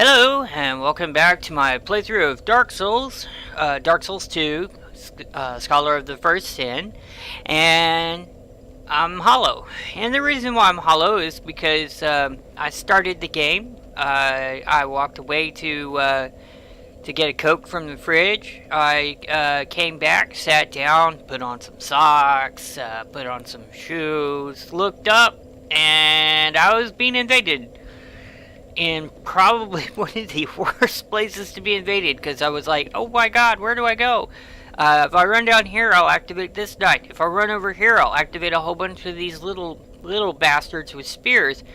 Hello, and welcome back to my playthrough of Dark Souls, Dark Souls 2, Scholar of the First Sin, and I'm Hollow. And the reason why I'm Hollow is because I started the game. I walked away to get a Coke from the fridge. I came back, sat down, put on some socks, put on some shoes, looked up, and I was being invaded. In probably one of the worst places to be invaded, because I was like, oh my god, where do I go? If I run down here, I'll activate this knight. If I run over here, I'll activate a whole bunch of these little bastards with spears.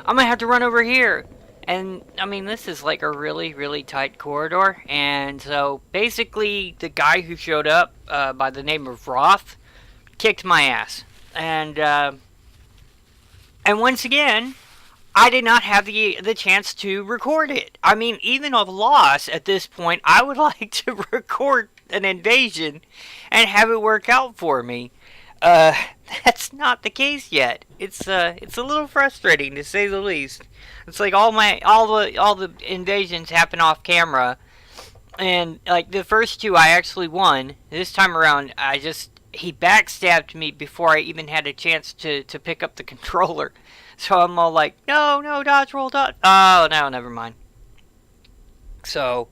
I'm gonna have to run over here. And, I mean, this is like a really tight corridor. And so, basically, the guy who showed up, by the name of Roth, kicked my ass. And once again, I did not have the chance to record it. I mean, even a loss at this point, I would like to record an invasion and have it work out for me. That's not the case yet. It's a little frustrating, to say the least. It's like all the invasions happen off camera, and like the first two I actually won. This time around, he backstabbed me before I even had a chance to pick up the controller. So I'm all like, no, dodge, roll, dodge. Oh, no, never mind. So,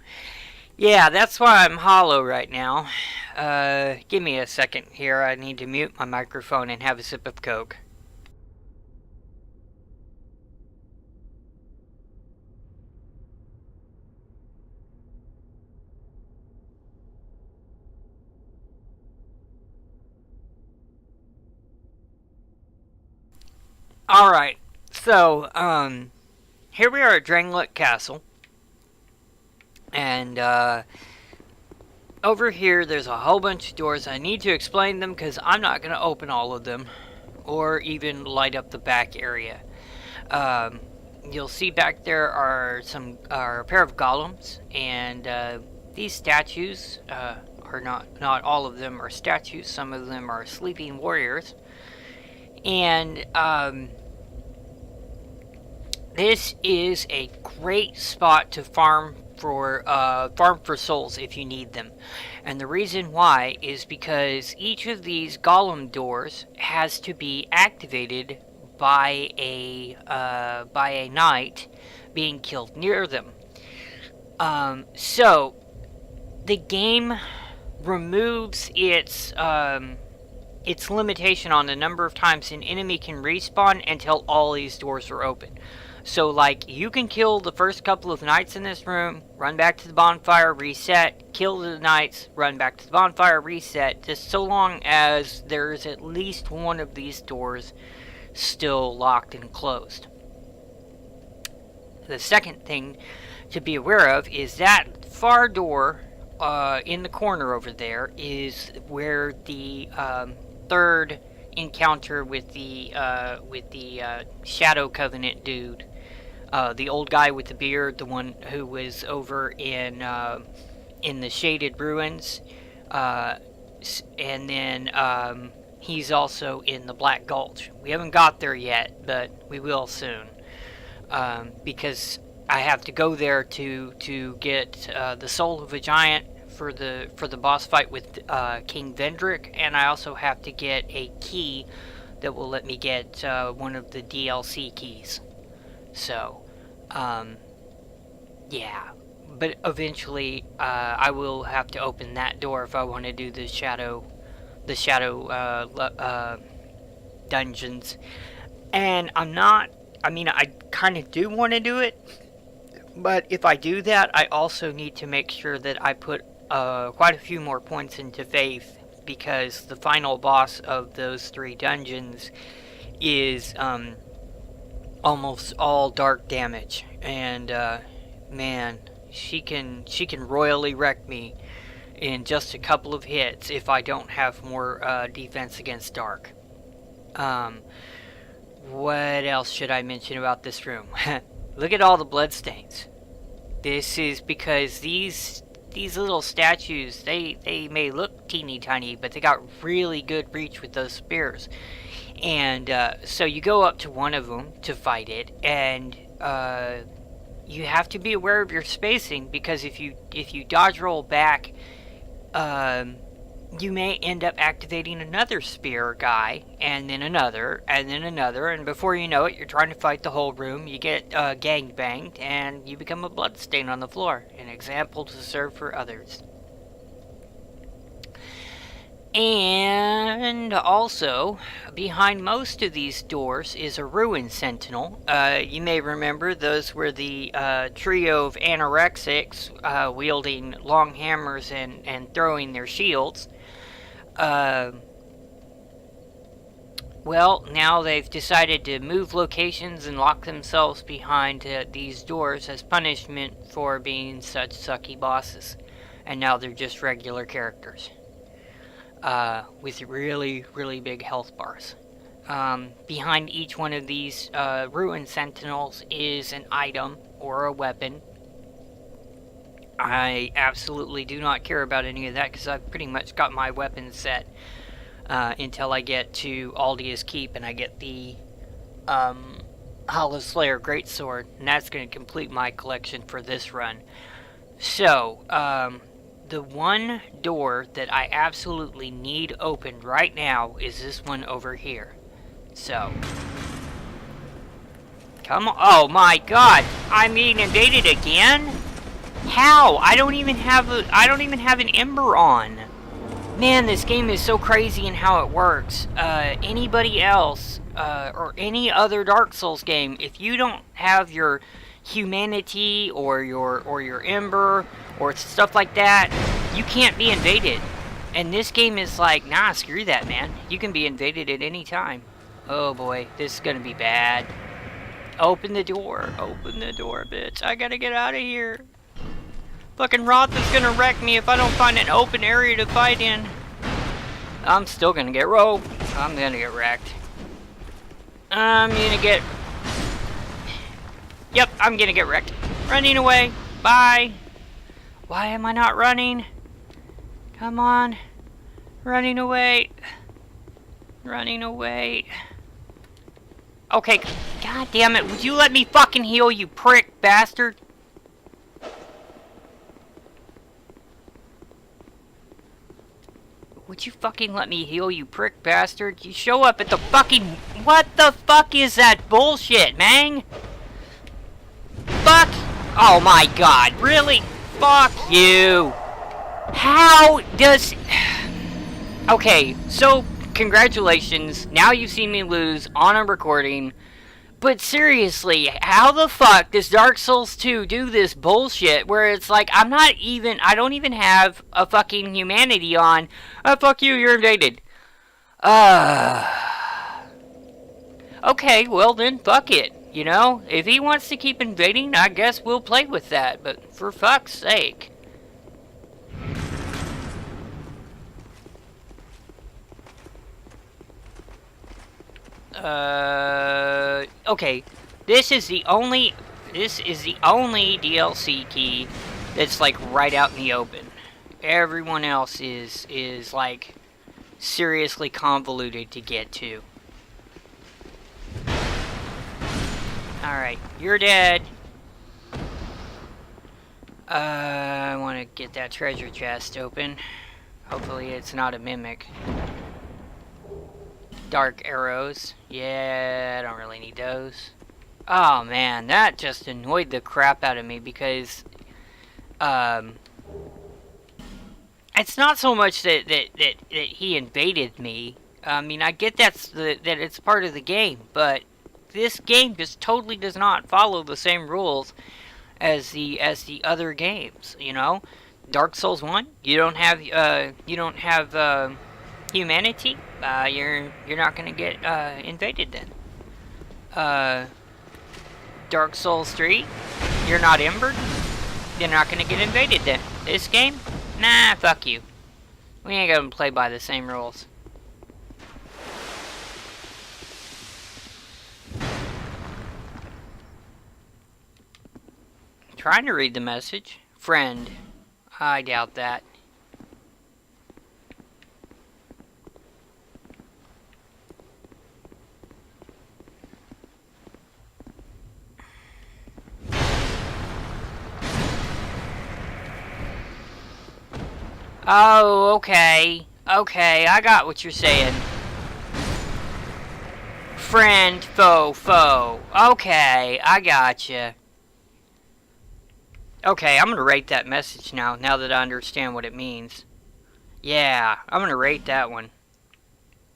yeah, that's why I'm Hollow right now. Give me a second here. I need to mute my microphone and have a sip of Coke. Alright, so, here we are at Drangleic Castle, and, over here there's a whole bunch of doors. I need to explain them because I'm not going to open all of them, or even light up the back area. You'll see back there are a pair of golems, and, these statues, are not all of them are statues, some of them are sleeping warriors, and, this is a great spot to farm for souls if you need them. And the reason why is because each of these golem doors has to be activated by a knight being killed near them. So the game removes its limitation on the number of times an enemy can respawn until all these doors are open. So, like, you can kill the first couple of knights in this room, run back to the bonfire, reset, kill the knights, run back to the bonfire, reset, just so long as there's at least one of these doors still locked and closed. The second thing to be aware of is that far door in the corner over there is where the third encounter with the Shadow Covenant dude, the old guy with the beard, the one who was over in the Shaded Ruins, and then he's also in the Black Gulch. We haven't got there yet, but we will soon, because I have to go there to get the soul of a giant for the boss fight with King Vendrick, and I also have to get a key that will let me get one of the DLC keys. So, yeah, but eventually I will have to open that door if I want to do the shadow dungeons. And I kind of do want to do it, but if I do that, I also need to make sure that I put quite a few more points into faith, because the final boss of those 3 dungeons is almost all dark damage, and man, she can royally wreck me in just a couple of hits if I don't have more defense against dark. What else should I mention about this room? Look at all the bloodstains. This is because these little statues, they may look teeny tiny, but they got really good reach with those spears. And so you go up to one of them to fight it, and you have to be aware of your spacing, because if you dodge roll back, you may end up activating another spear guy, and then another, and before you know it, you're trying to fight the whole room, you get gangbanged, and you become a bloodstain on the floor. An example to serve for others. And also, behind most of these doors is a ruin sentinel. You may remember those were the trio of anorexics wielding long hammers and throwing their shields. Well, now they've decided to move locations and lock themselves behind these doors as punishment for being such sucky bosses. And now they're just regular characters. With really, really big health bars. Behind each one of these ruin sentinels is an item or a weapon. I absolutely do not care about any of that because I've pretty much got my weapon set until I get to Aldia's Keep and I get the Hollow Slayer Greatsword, and that's going to complete my collection for this run. So, the one door that I absolutely need opened right now is this one over here. So, come on. Oh my god, I'm being invaded again? How? I don't even have an ember on. Man, this game is so crazy in how it works. Anybody else or any other Dark Souls game, if you don't have your humanity or your ember or stuff like that, you can't be invaded. And this game is like, nah, screw that, man. You can be invaded at any time. Oh boy, this is gonna be bad. Open the door. Open the door, bitch. I gotta get out of here. Fucking Roth is gonna wreck me if I don't find an open area to fight in. I'm still gonna get roped. I'm gonna get wrecked. I'm gonna get... Yep, I'm gonna get wrecked. Running away. Bye. Why am I not running? Come on. Running away. Running away. Okay, god damn it. Would you let me fucking heal, you prick bastard? Would you fucking let me heal, you prick bastard? You show up at the fucking... What the fuck is that bullshit, man? Fuck! Oh my god, really? Fuck you! How does... Okay, so, congratulations. Now you've seen me lose on a recording. But seriously, how the fuck does Dark Souls 2 do this bullshit where it's like, I don't even have a fucking humanity on. Oh, fuck you, you're invaded. Okay, well then, fuck it. You know, if he wants to keep invading, I guess we'll play with that. But for fuck's sake. Okay. This is the only DLC key that's like right out in the open. Everyone else is like seriously convoluted to get to. Alright, you're dead. I want to get that treasure chest open. Hopefully it's not a mimic. Dark arrows. Yeah, I don't really need those. Oh man, that just annoyed the crap out of me because it's not so much that he invaded me. I mean, I get that it's part of the game, but this game just totally does not follow the same rules as the other games, you know? Dark Souls 1, you don't have humanity, you're not gonna get invaded then. Dark Souls 3, you're not embered, you're not gonna get invaded then. This game, nah, fuck you. We ain't gonna play by the same rules. Trying to read the message. Friend. I doubt that. Oh, okay. Okay, I got what you're saying. Friend, foe, foe. Okay, I gotcha. Okay, I'm gonna rate that message now that I understand what it means. Yeah, I'm gonna rate that one.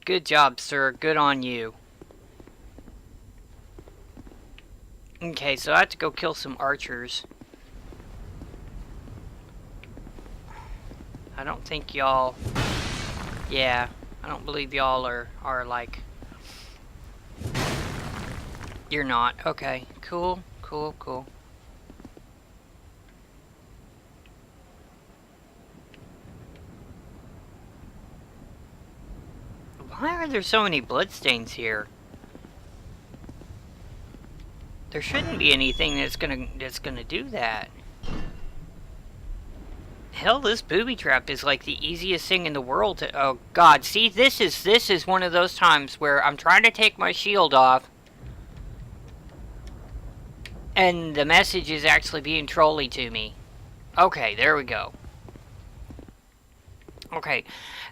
Good job, sir. Good on you. Okay, so I have to go kill some archers. I don't think y'all... Yeah, I don't believe y'all are like... You're not. Okay, cool, cool, cool. Why are there so many bloodstains here? There shouldn't be anything that's gonna do that. Hell, this booby trap is like the easiest thing in the world to... Oh god, see, this is one of those times where I'm trying to take my shield off and the message is actually being trolly to me. Okay, there we go. Okay,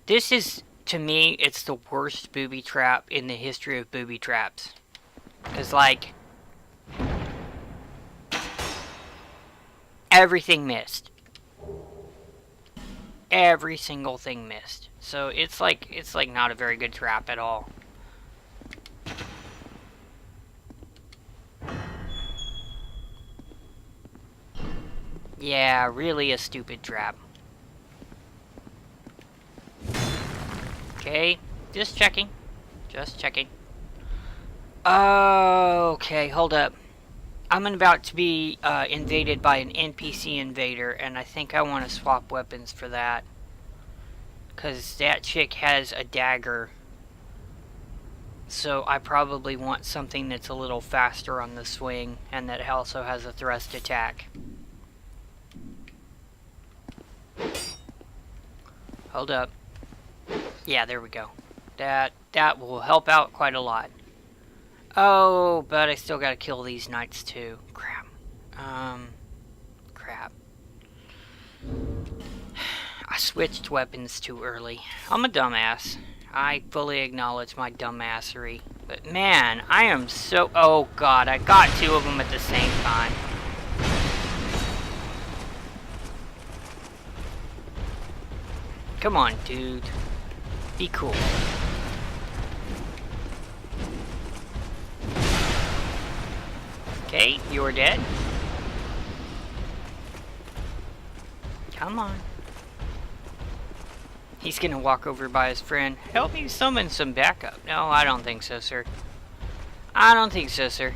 this is, to me, it's the worst booby trap in the history of booby traps. Because, like, everything missed. Every single thing missed. So it's like not a very good trap at all. Yeah, really a stupid trap. Okay, just checking. Just checking. Okay, hold up. I'm about to be invaded by an NPC invader, and I think I want to swap weapons for that. Because that chick has a dagger. So I probably want something that's a little faster on the swing, and that also has a thrust attack. Hold up. Yeah, there we go. That will help out quite a lot. Oh, but I still gotta kill these knights too. Crap. Crap. I switched weapons too early. I'm a dumbass. I fully acknowledge my dumbassery. But man, I am so... Oh god, I got two of them at the same time. Come on, dude. Be cool. Okay, you're dead. Come on. He's gonna walk over by his friend. Help me summon some backup. No, I don't think so, sir. I don't think so, sir.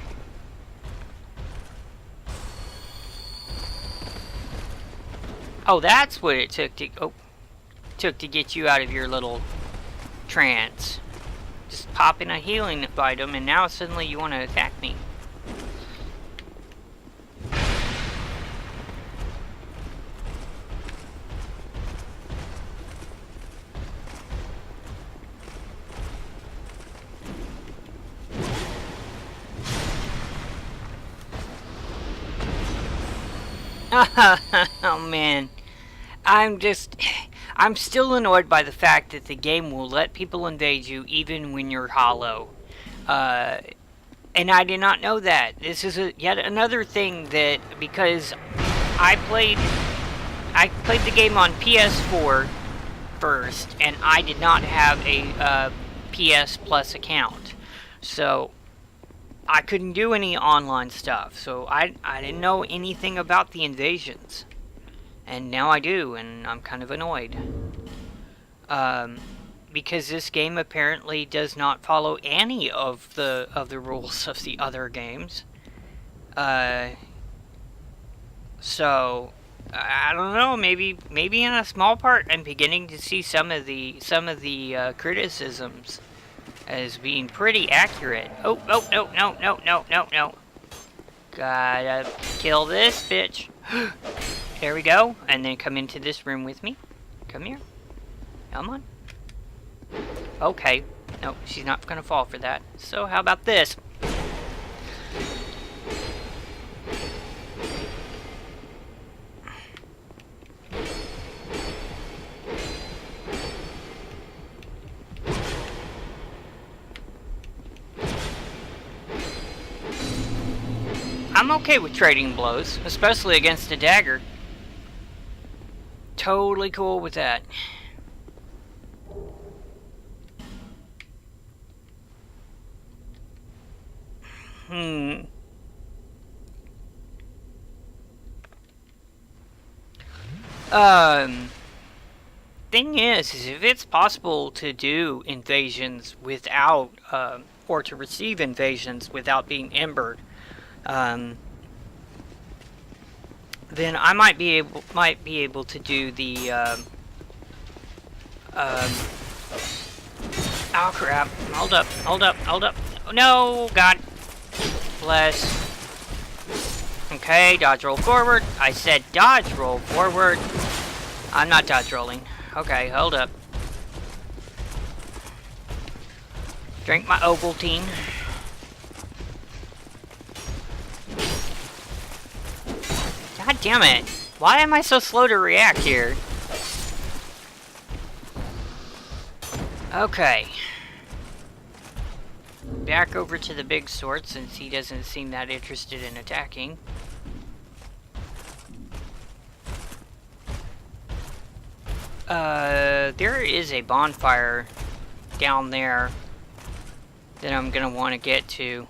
Oh, that's what it took to get you out of your little trance. Just popping a healing item, and now suddenly you want to attack me. Oh man, I'm still annoyed by the fact that the game will let people invade you even when you're hollow. And I did not know that. This is yet another thing that, because I played the game on PS4 first, and I did not have a PS Plus account. So I couldn't do any online stuff, so I didn't know anything about the invasions. And now I do, and I'm kind of annoyed. Because this game apparently does not follow any of the rules of the other games. So I don't know, maybe in a small part I'm beginning to see some of the criticisms as being pretty accurate. Oh, no. Gotta kill this bitch. There we go. And then come into this room with me. Come here. Come on. Okay. No, she's not gonna fall for that. So how about this? I'm okay with trading blows, especially against a dagger. Totally cool with that. Thing is if it's possible to do invasions without, or to receive invasions without being embered, then I might be able to do the, oh crap, hold up, no, God bless. Okay, dodge roll forward. I said dodge roll forward. I'm not dodge rolling. Okay, hold up. Drink my Ovaltine. God damn it. Why am I so slow to react here? Okay. Back over to the big sword since he doesn't seem that interested in attacking. There is a bonfire down there that I'm gonna want to get to.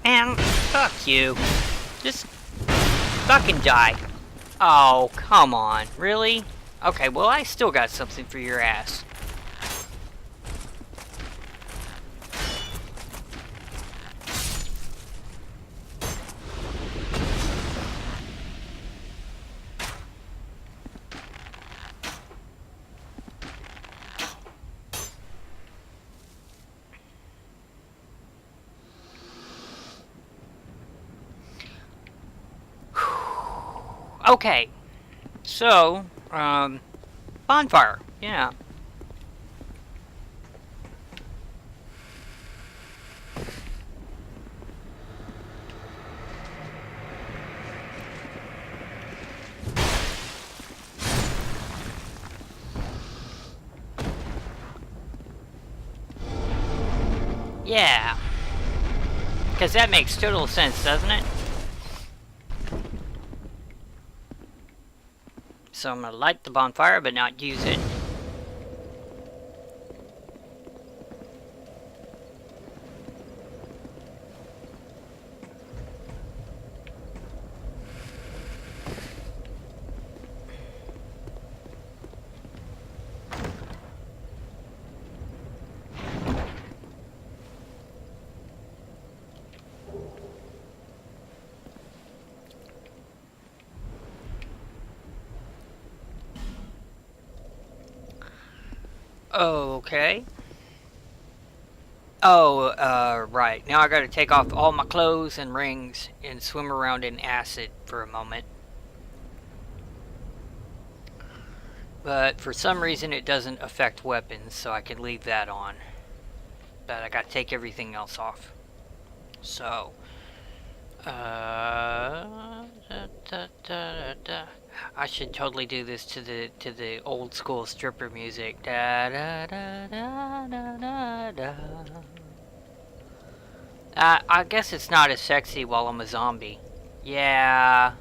Man, fuck you. Just fucking die. Oh, come on. Really? Okay, well, I still got something for your ass. Okay, so, bonfire, yeah. Yeah. Because that makes total sense, doesn't it? So I'm gonna light the bonfire, but not use it. Okay. Oh, right. Now I gotta take off all my clothes and rings and swim around in acid for a moment. But for some reason it doesn't affect weapons, so I can leave that on. But I gotta take everything else off. So, I should totally do this to the old school stripper music. Da da da da da da da. I guess it's not as sexy while I'm a zombie. Yeah,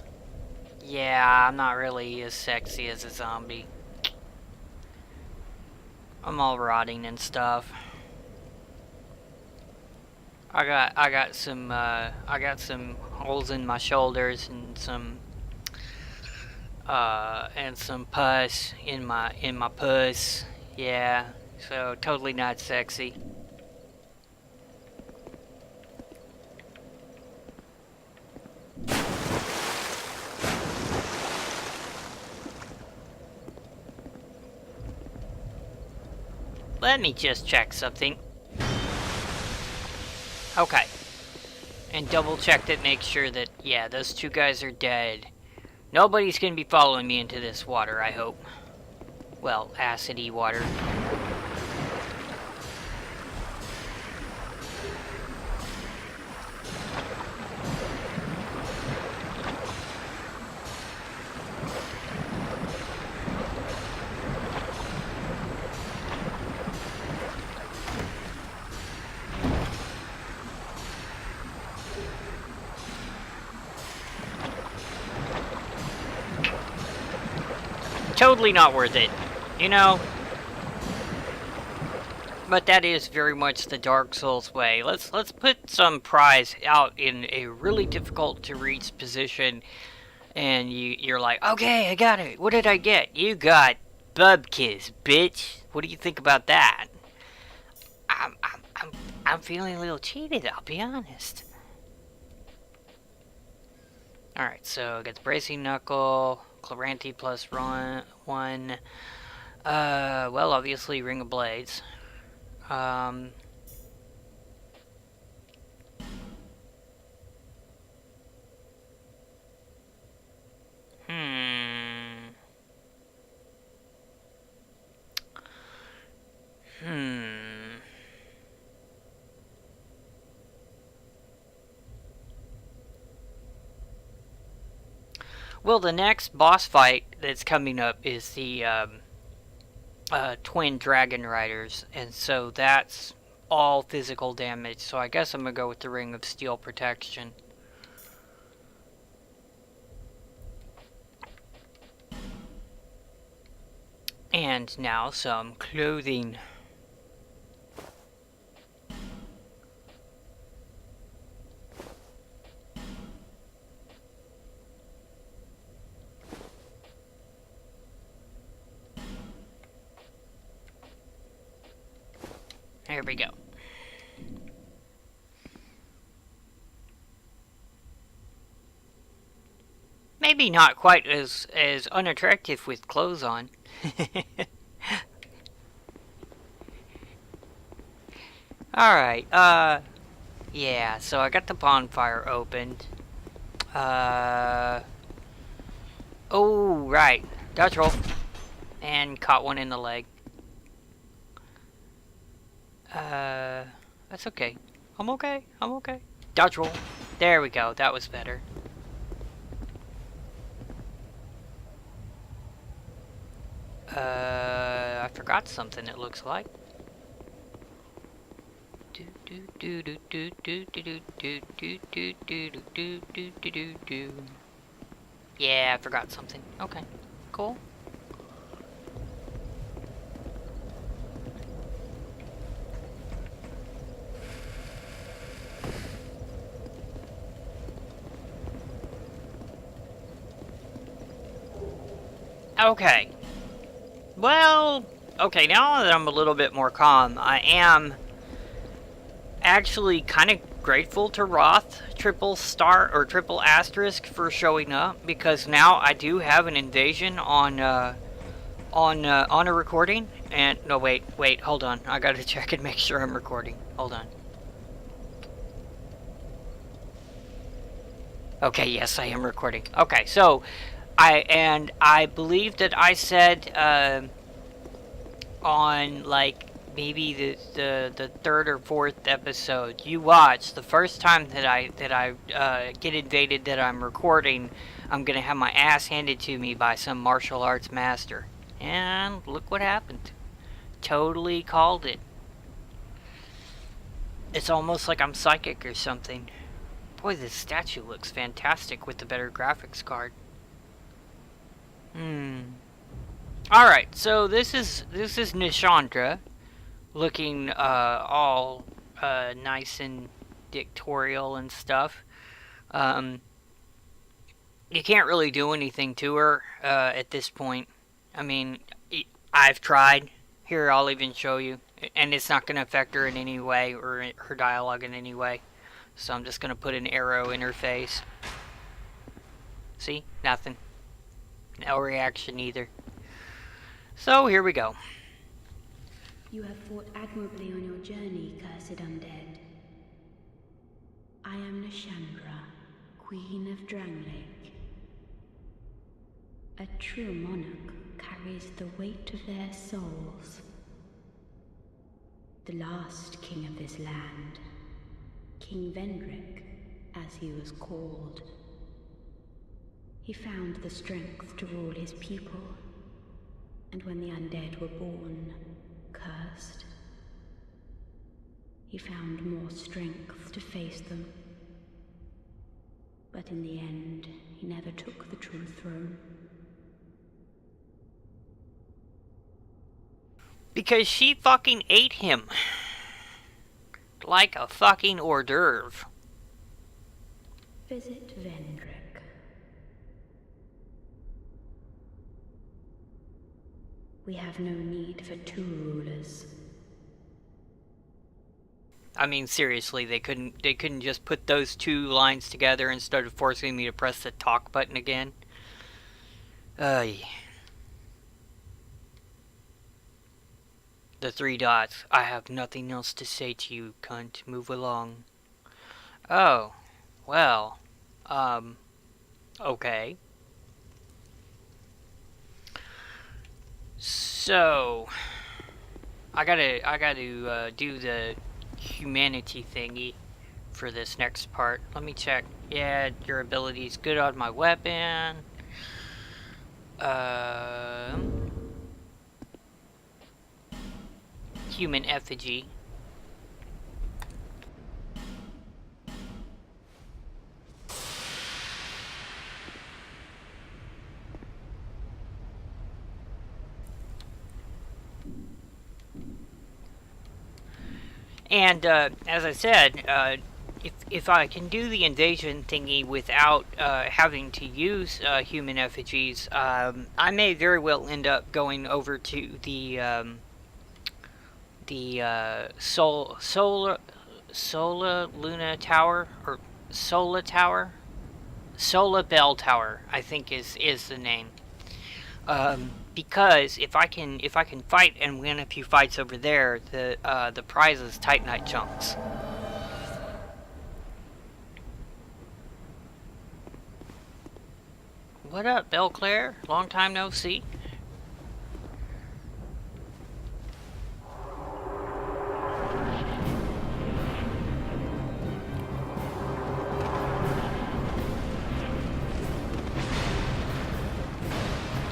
I'm not really as sexy as a zombie. I'm all rotting and stuff. I got some holes in my shoulders and some pus in my puss. Yeah, so totally not sexy. Let me just check something. Okay. And double check that, make sure that, yeah, those two guys are dead. Nobody's gonna be following me into this water, I hope. Well, acidy water. totally not worth it, you know? But that is very much the Dark Souls way. Let's put some prize out in a really difficult to reach position, and you're like, okay, I got it. What did I get? You got Bubkiss, bitch. What do you think about that? I'm feeling a little cheated, I'll be honest. Alright, so I got the Bracing Knuckle, Claranti plus one. Well, obviously Ring of Blades. Hmm. Well, the next boss fight that's coming up is the Twin Dragonriders, and so that's all physical damage. So I guess I'm gonna go with the Ring of Steel Protection. And now some clothing. There we go. Maybe not quite as unattractive with clothes on. Alright, yeah, so I got the bonfire opened. Oh, right. Dodge roll. And caught one in the leg. That's okay. I'm okay. Dodge roll. There we go. That was better. I forgot something, it looks like. Yeah, I forgot something. Okay, cool. Okay. Well, okay, now that I'm a little bit more calm, I am actually kind of grateful to Roth triple star or triple asterisk for showing up, because now I do have an invasion on a recording. And no, wait, hold on. I gotta check and make sure I'm recording. Hold on. Okay, yes, I am recording. Okay, so I believe that I said on like maybe the third or fourth episode you watch, the first time that I get invaded, that I'm recording, I'm gonna have my ass handed to me by some martial arts master. And look what happened. Totally called it. It's almost like I'm psychic or something. Boy, this statue looks fantastic with the better graphics card. Alright, so this is Nishandra, looking all nice and dictatorial and stuff. You can't really do anything to her at this point. I mean, I've tried. Here, I'll even show you. And it's not going to affect her in any way, or her dialogue in any way. So I'm just going to put an arrow in her face. See? Nothing. No reaction either. So here we go. You have fought admirably on your journey, cursed undead. I am Nishandra, Queen of Dranglake. A true monarch carries the weight of their souls. The last king of this land, King Vendrick, as he was called. He found the strength to rule his people, and when the undead were born, cursed, he found more strength to face them. But in the end, he never took the true throne. Because she fucking ate him. Like a fucking hors d'oeuvre. Visit Vendrick. We have no need for two rulers. I mean, seriously, they couldn't just put those two lines together instead of forcing me to press the talk button again. Yeah. The three dots. I have nothing else to say to you, cunt. Move along. Oh. Well. Okay. So, I gotta do the humanity thingy for this next part. Let me check. Yeah, your ability's good on my weapon. Human effigy. And as I said, if I can do the invasion thingy without having to use human effigies, I may very well end up going over to the Solar Luna Tower, or Sola Tower, Sola Bell Tower, I think is the name. Because if I can fight and win a few fights over there, the prize is Titanite chunks. What up, Belclaire? Long time no see.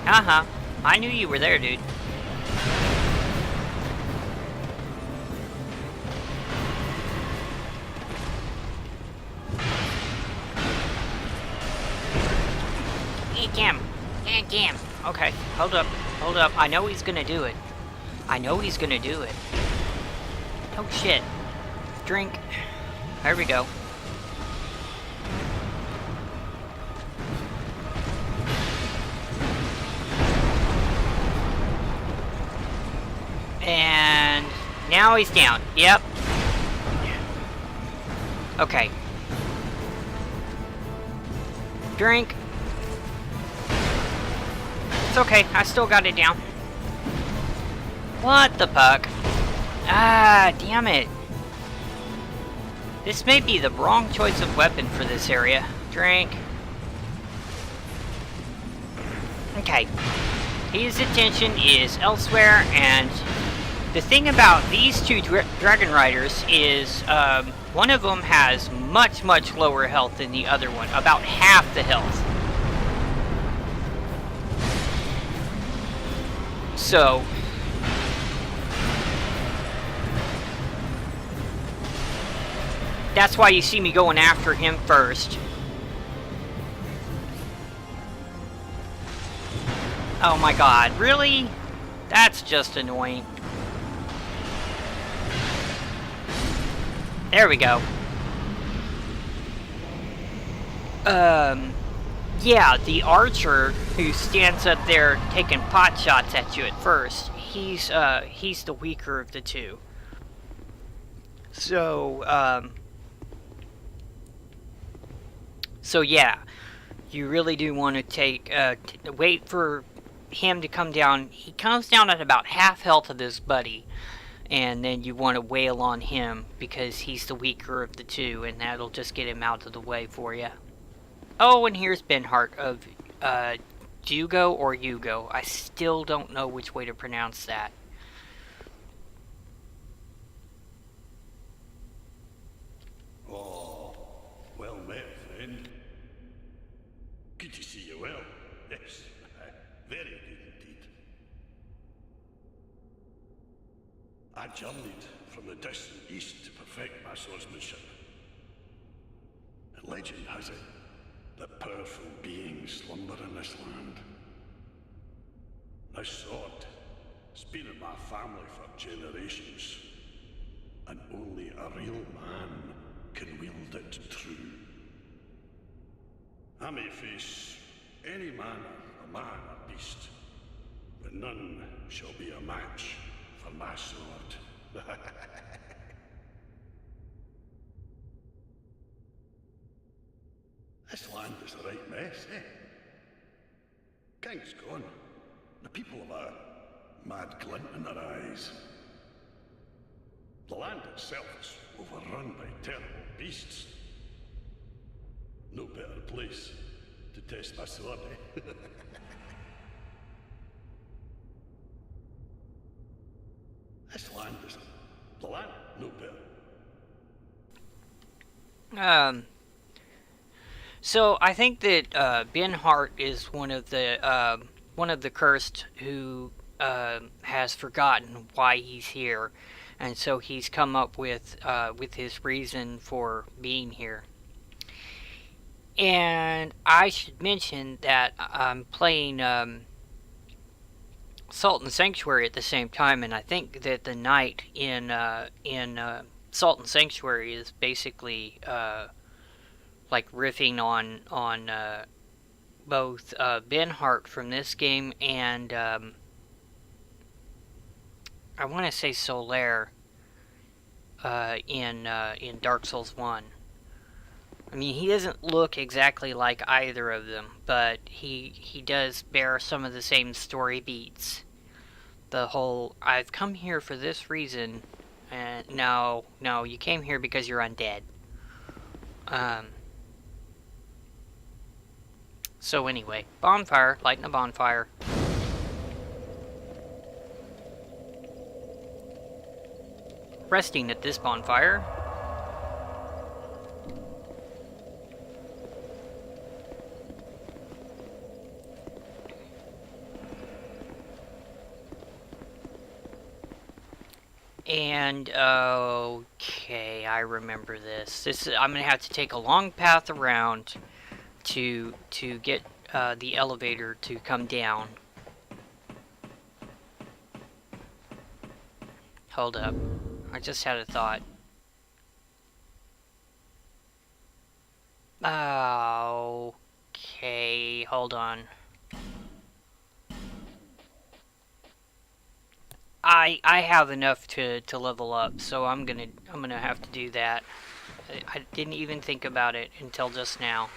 Uh-huh. I knew you were there, dude. Damn. Okay, hold up. I know he's gonna do it. Oh shit. Drink. There we go. And now he's down. Yep. Okay. Drink. It's okay, I still got it down. What the fuck? Ah, damn it. This may be the wrong choice of weapon for this area. Drink. Okay. His attention is elsewhere, and the thing about these two Dragon Riders is one of them has much lower health than the other one. About half the health. So, that's why you see me going after him first. Oh my god, really? That's just annoying. There we go. Yeah, the archer who stands up there taking pot shots at you at first, he's the weaker of the two. So, so yeah, you really do want to wait for him to come down. He comes down at about half health of his buddy, and then you want to wail on him because he's the weaker of the two, and that'll just get him out of the way for you. Oh, and here's Benhart of Jugo or Yugo. I still don't know which way to pronounce that. Oh, well met, friend. Good to see you well. Yes, very good indeed. I journeyed from the distant east to perfect my swordsmanship. And legend has it that powerful beings slumber in this land. This sword It's been in my family for generations. And only a real man can wield it true. I may face any manner of man or beast, but none shall be a match for my sword. This land is a right mess, eh? King's gone. The people have a mad glint in their eyes. The land itself is overrun by terrible beasts. No better place to test my sword, eh? This land is the land, no better. So I think that Ben Hart is one of the cursed who has forgotten why he's here, and so he's come up with his reason for being here. And I should mention that I'm playing Salt and Sanctuary at the same time, and I think that the knight in Salt and Sanctuary is basically like riffing on both Ben Hart from this game and I want to say Solaire in Dark Souls 1. I mean, he doesn't look exactly like either of them, but he does bear some of the same story beats. The whole, I've come here for this reason, and no, you came here because you're undead. So anyway, bonfire, lighting a bonfire. Resting at this bonfire. And, okay, I remember this. I'm gonna have to take a long path around to get the elevator to come down. Hold up. I just had a thought. Okay, hold on. I have enough to level up, so I'm gonna have to do that. I didn't even think about it until just now.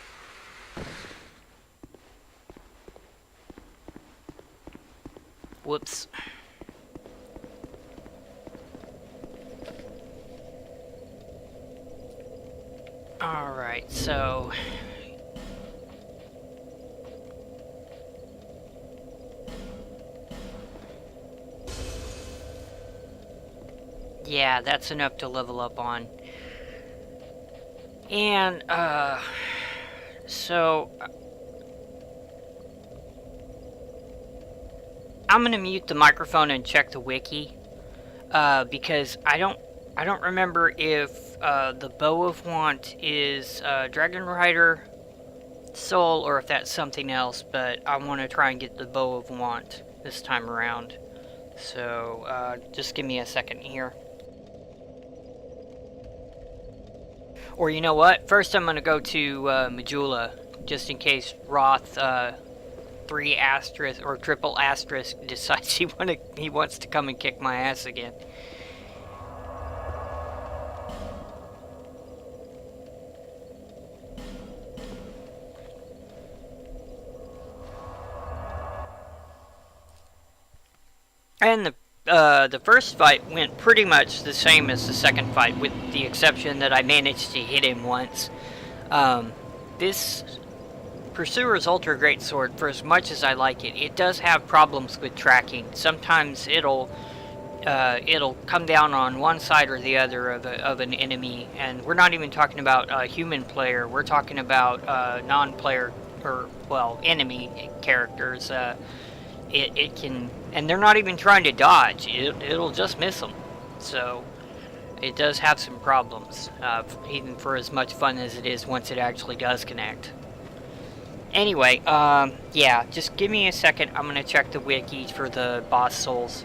Whoops. Alright, so yeah, that's enough to level up on. And so I'm gonna mute the microphone and check the wiki because I don't remember if the Bow of Want is Dragonrider Soul or if that's something else, but I want to try and get the Bow of Want this time around. So just give me a second here. Or you know what? First I'm gonna go to Majula, just in case Roth 3 asterisk or triple asterisk decides he wants to come and kick my ass again. And the first fight went pretty much the same as the second fight, with the exception that I managed to hit him once. This Pursuer's Ultra Greatsword, for as much as I like it, it does have problems with tracking. Sometimes it'll come down on one side or the other of an enemy, and we're not even talking about a human player. We're talking about non-player or enemy characters. It can, and they're not even trying to dodge. It'll just miss them. So it does have some problems, even for as much fun as it is once it actually does connect. Anyway, yeah, just give me a second. I'm gonna check the wiki for the boss souls.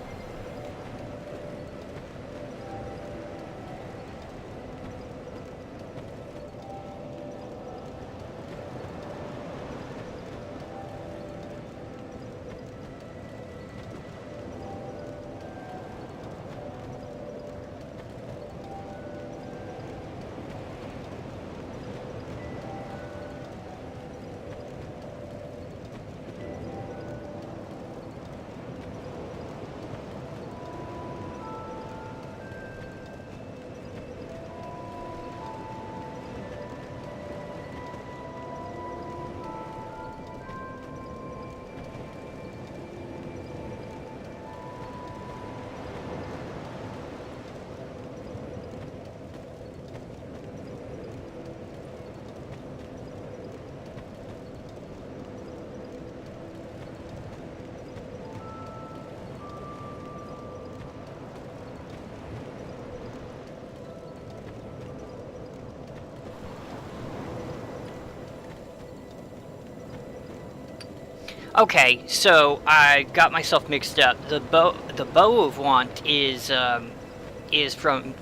Okay, so I got myself mixed up. The bow of want is from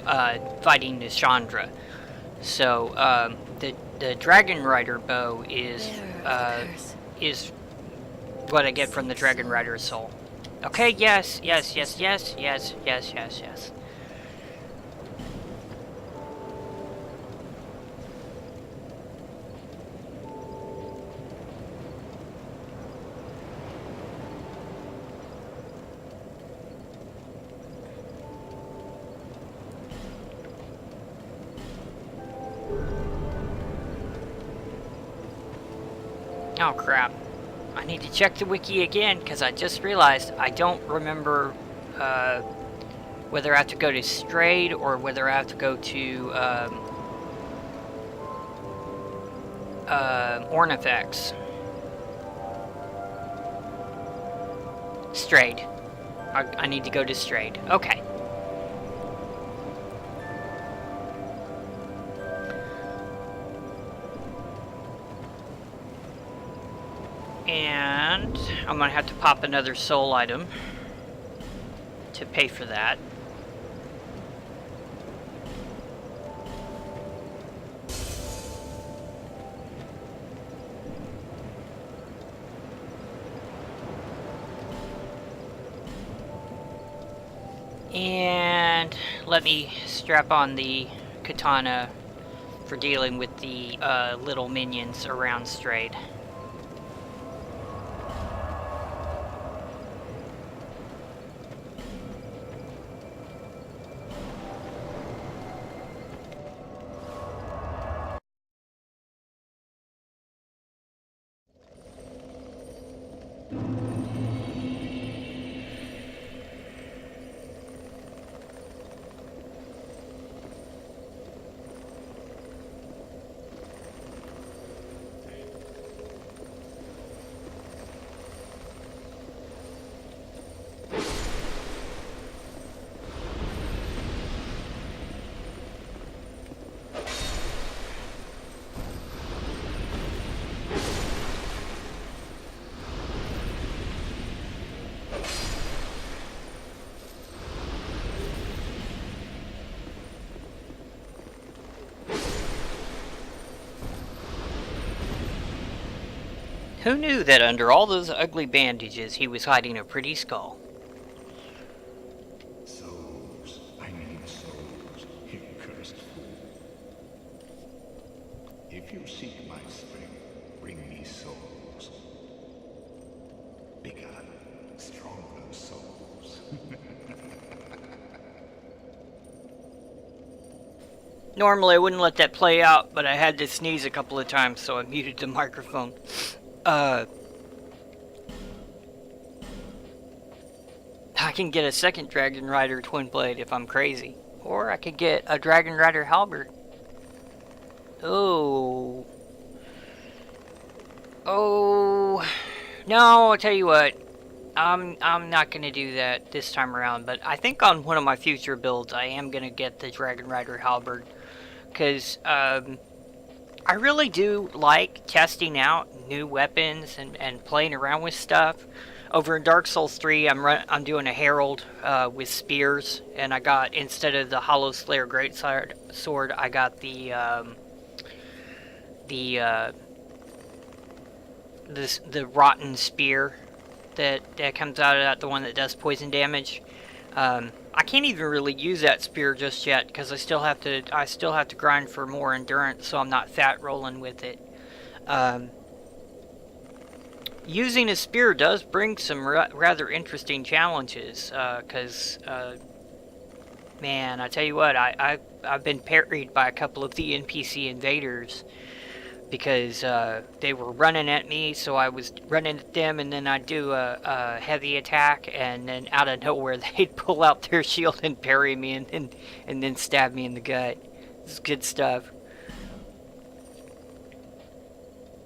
fighting Nishandra. So the Dragon Rider bow is what I get from the Dragon Rider soul. Okay, yes. Oh crap. I need to check the wiki again, because I just realized I don't remember whether I have to go to Strayed or whether I have to go to Ornifex. Strayed. I need to go to Strayed. Okay. And I'm gonna have to pop another soul item to pay for that. And let me strap on the katana for dealing with the little minions around Strayed. Who knew that under all those ugly bandages he was hiding a pretty skull? Souls. I need souls, you cursed fool. If you seek my strength, bring me souls. Bigger, stronger souls. Normally I wouldn't let that play out, but I had to sneeze a couple of times, so I muted the microphone. I can get a second Dragon Rider Twin Blade if I'm crazy. Or I could get a Dragon Rider Halberd. Oh. No, I'll tell you what. I'm not gonna do that this time around, but I think on one of my future builds I am gonna get the Dragon Rider Halberd. Because, I really do like testing out new weapons and playing around with stuff. Over in Dark Souls 3, I'm doing a herald with spears, and I got, instead of the Hollow Slayer Greatsword, I got the rotten spear that comes out of that, the one that does poison damage. I can't even really use that spear just yet because I still have to grind for more endurance, so I'm not fat rolling with it. Using a spear does bring some rather interesting challenges, because man, I tell you what, I've been parried by a couple of the NPC invaders because they were running at me, so I was running at them, and then I'd do a heavy attack, and then out of nowhere they'd pull out their shield and parry me, and then stab me in the gut. It's good stuff.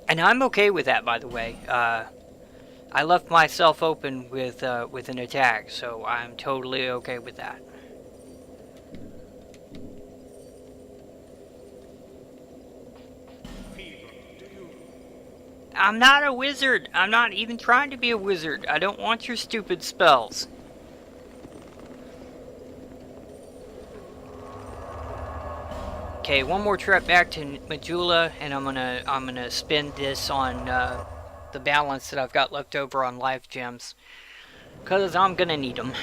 And I'm okay with that, by the way. I left myself open with an attack, so I'm totally okay with that. I'm not a wizard. I'm not even trying to be a wizard. I don't want your stupid spells. Okay, one more trip back to Majula, and I'm gonna spend this on the balance that I've got left over on life gems, cause I'm gonna need them.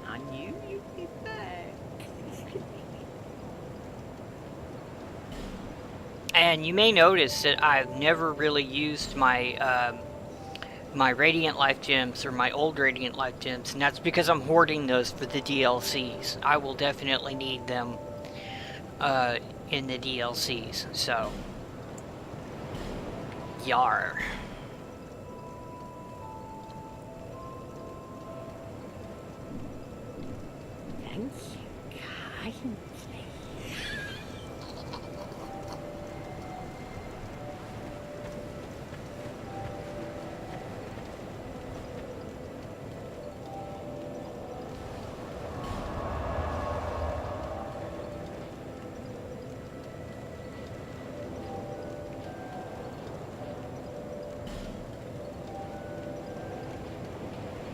I knew you'd be back. And you may notice that I've never really used my my Radiant Life Gems or my old Radiant Life Gems, and that's because I'm hoarding those for the DLCs. I will definitely need them in the DLCs, so. Yar. Thank you kindly.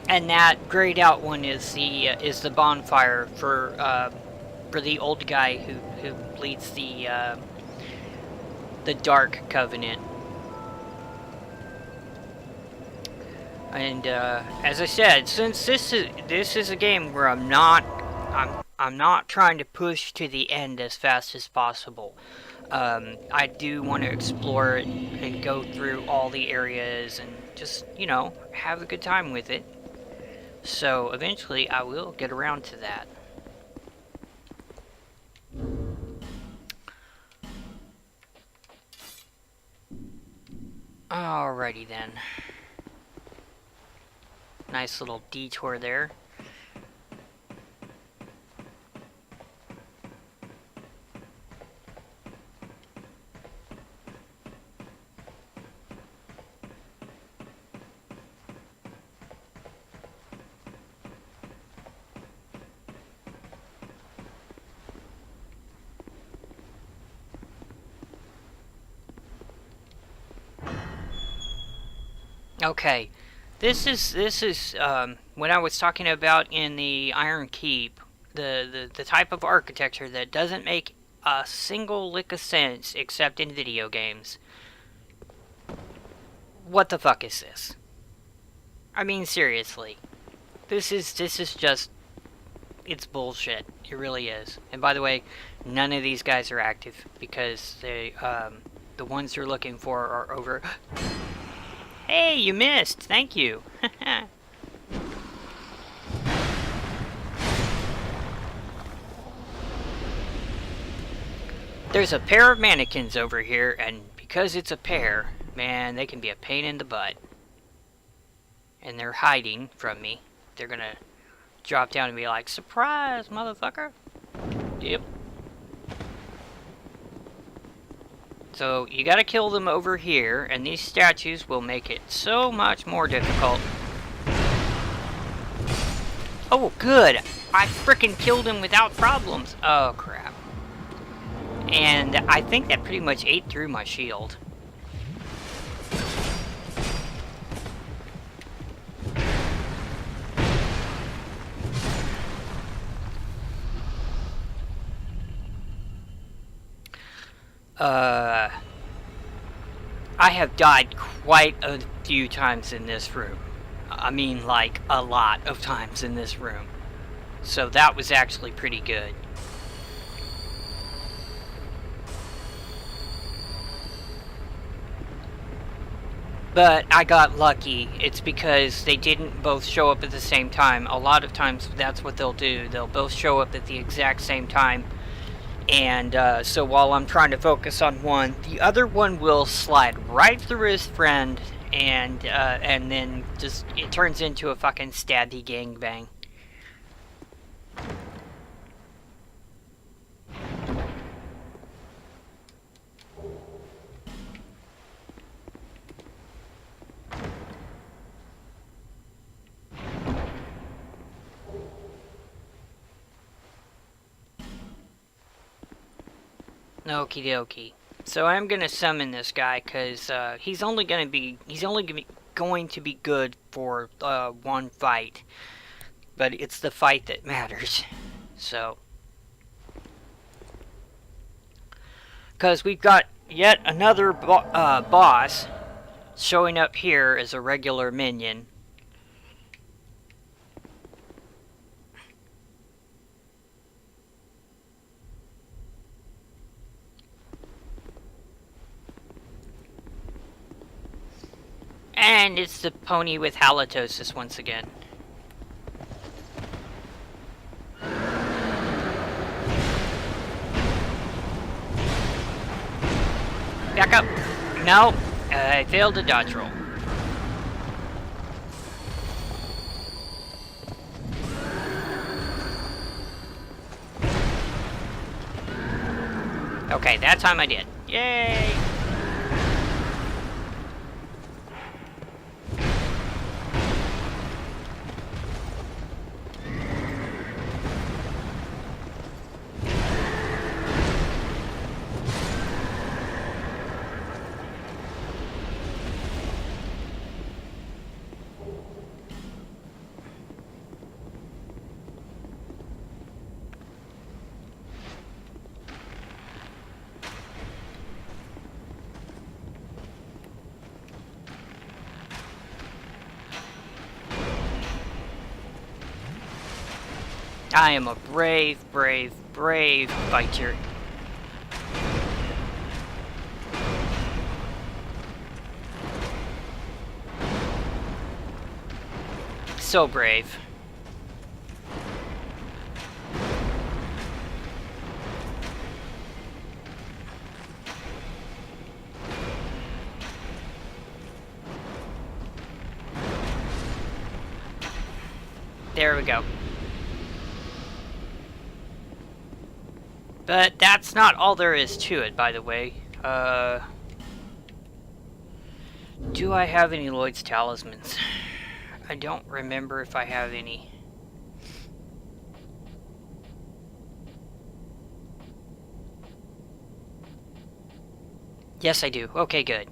And that grayed out one is the bonfire for the old guy who leads the Dark Covenant. And as I said, since this is a game where I'm not trying to push to the end as fast as possible. I do want to explore it and go through all the areas and just, you know, have a good time with it. So eventually I will get around to that. Alrighty then. Nice little detour there. Okay, this is when I was talking about in the Iron Keep, the type of architecture that doesn't make a single lick of sense except in video games. What the fuck is this? I mean, seriously, this is just, it's bullshit. It really is. And by the way, none of these guys are active because they the ones you're looking for are over. Hey, you missed! Thank you! There's a pair of mannequins over here, and because it's a pair, man, they can be a pain in the butt. And they're hiding from me. They're gonna drop down and be like, surprise, motherfucker! Yep. So, you gotta kill them over here, and these statues will make it so much more difficult. Oh, good! I frickin' killed him without problems! Oh, crap. And I think that pretty much ate through my shield. I have died quite a few times in this room. I mean, like, a lot of times in this room. So that was actually pretty good. But I got lucky. It's because they didn't both show up at the same time. A lot of times that's what they'll do. They'll both show up at the exact same time. And so while I'm trying to focus on one, the other one will slide right through his friend, and then just it turns into a fucking stabby gangbang. Okie dokie. So I'm gonna summon this guy because he's only going to be good for one fight, but it's the fight that matters. So, because we've got yet another boss showing up here as a regular minion. And it's the pony with halitosis once again. Back up! No! I failed a dodge roll. Okay, that time I did. Yay! I am a brave, brave, brave fighter. So brave. There we go. But that's not all there is to it, by the way. Do I have any Lloyd's talismans? I don't remember if I have any. Yes, I do. Okay, good.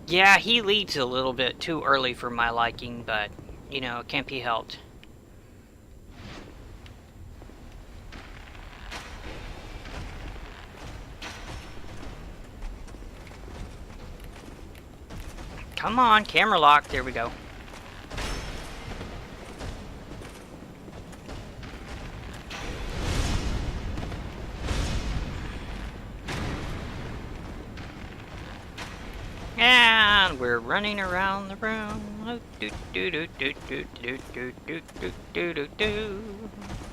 Yeah, he leads a little bit too early for my liking, but, you know, it can't be helped. Come on, camera lock. There we go. And we're running around the room. Do do do do do do do do do do do do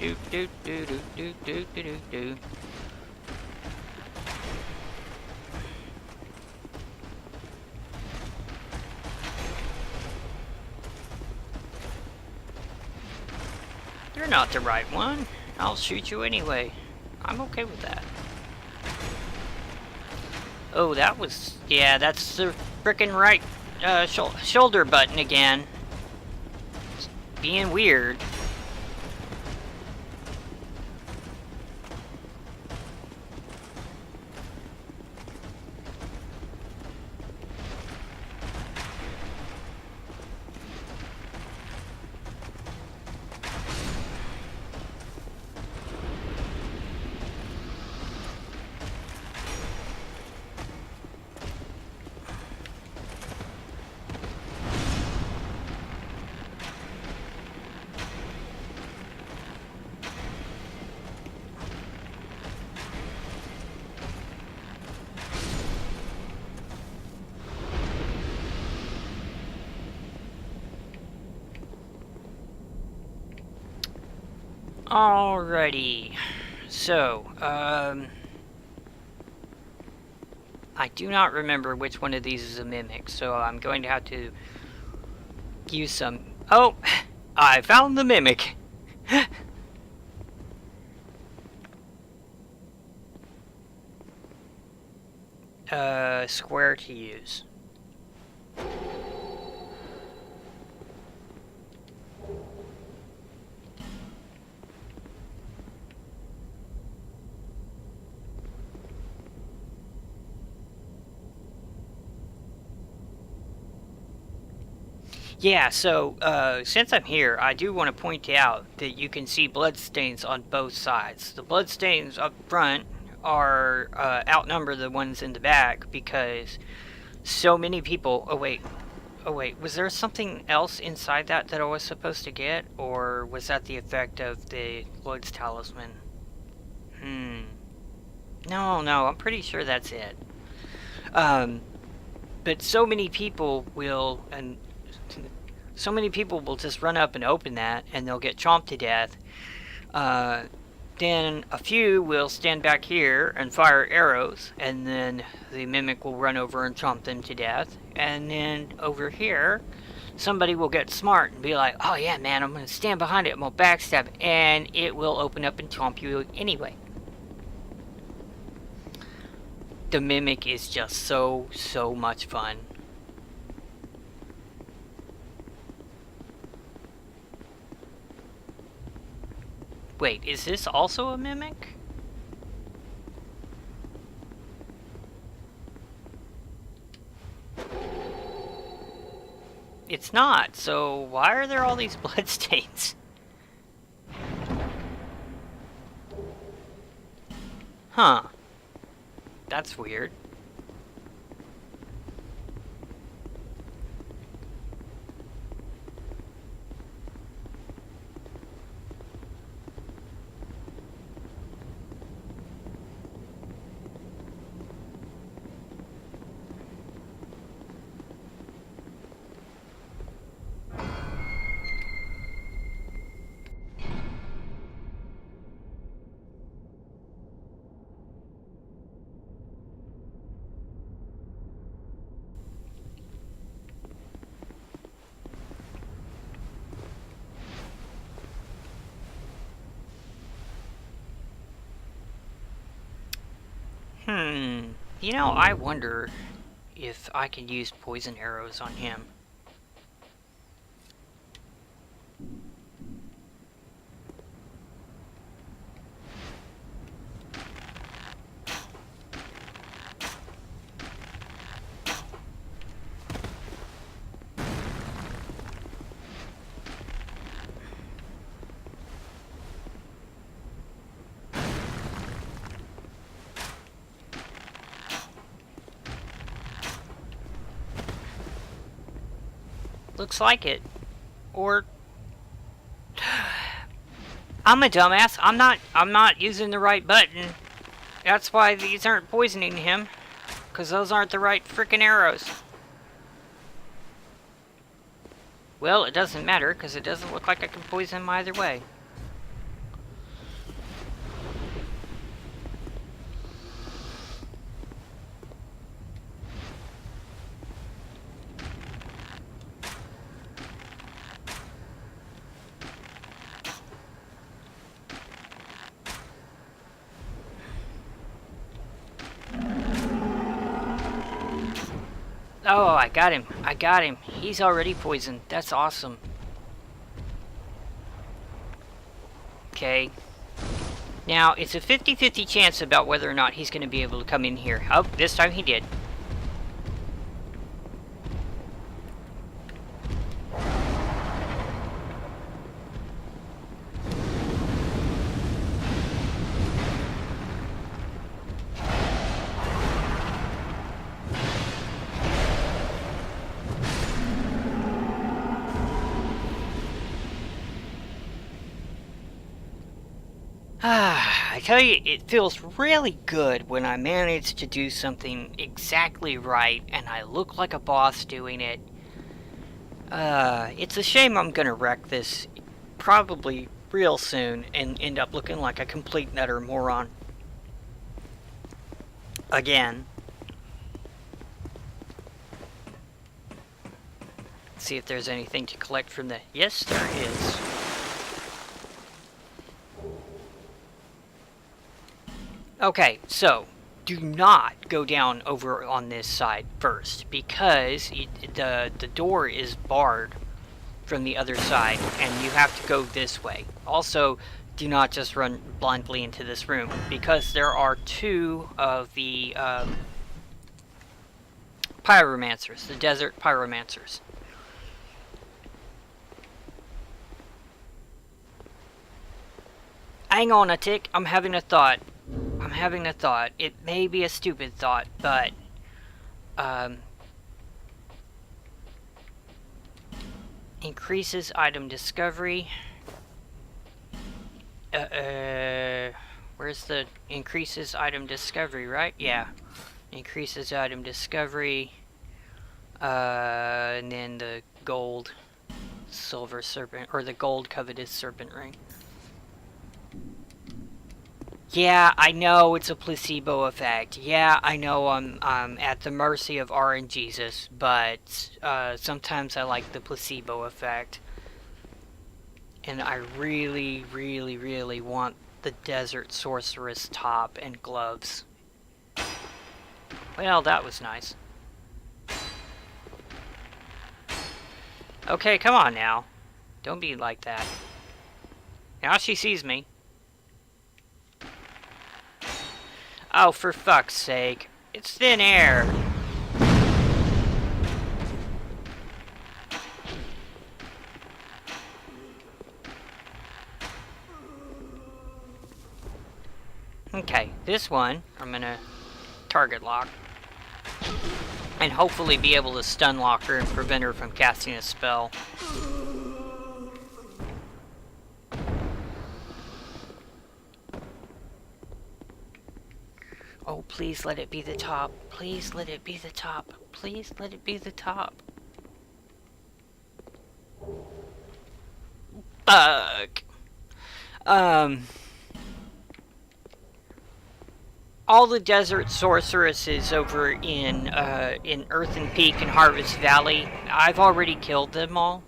do do do do do do do. You're not the right one. I'll shoot you anyway. I'm okay with that. Oh, that was... yeah, that's the frickin' right shoulder button again. It's being weird. Alrighty, so, I do not remember which one of these is a mimic, so I'm going to have to use some... oh! I found the mimic! Square to use. Yeah, so since I'm here, I do want to point out that you can see bloodstains on both sides. The bloodstains up front are outnumber the ones in the back because so many people... Oh wait, was there something else inside that I was supposed to get? Or was that the effect of the Lloyd's Talisman? No, I'm pretty sure that's it. But so many people will... So many people will just run up and open that, and they'll get chomped to death. Then a few will stand back here and fire arrows, and then the mimic will run over and chomp them to death. And then over here, somebody will get smart and be like, oh yeah man, I'm going to stand behind it, I'm going to backstab it, and it will open up and chomp you anyway. The mimic is just so much fun. Wait, is this also a mimic? It's not, so why are there all these bloodstains? Huh. That's weird. You know, I wonder if I can use poison arrows on him. Looks like it. Or I'm a dumbass. I'm not using the right button. That's why these aren't poisoning him. 'Cause those aren't the right frickin' arrows. Well, it doesn't matter, 'cause it doesn't look like I can poison him either way. Oh, I got him. I got him. He's already poisoned. That's awesome. Okay. Now, it's a 50-50 chance about whether or not he's going to be able to come in here. Oh, this time he did. I tell you, it feels really good when I manage to do something exactly right and I look like a boss doing it. It's a shame I'm gonna wreck this probably real soon and end up looking like a complete and utter moron. Again. Let's see if there's anything to collect from the... Yes, there is. Okay, so do not go down over on this side first because the door is barred from the other side and you have to go this way. Also, do not just run blindly into this room because there are two of the pyromancers, the desert pyromancers. Hang on a tick. I'm having a thought. I'm having a thought. It may be a stupid thought, but increases item discovery. Where's the increases item discovery, right? Yeah. Increases item discovery. And then the gold silver serpent, or the gold coveted serpent ring. Yeah, I know it's a placebo effect. Yeah, I know I'm at the mercy of RNGesus, but sometimes I like the placebo effect. And I really, really, really want the Desert Sorceress top and gloves. Well, that was nice. Okay, come on now. Don't be like that. Now she sees me. Oh, for fuck's sake. It's thin air. Okay, this one, I'm gonna target lock. And hopefully be able to stun lock her and prevent her from casting a spell. Oh, please let it be the top. Please let it be the top. Please let it be the top. Fuck. All the desert sorceresses over in Earthen Peak and Harvest Valley, I've already killed them all,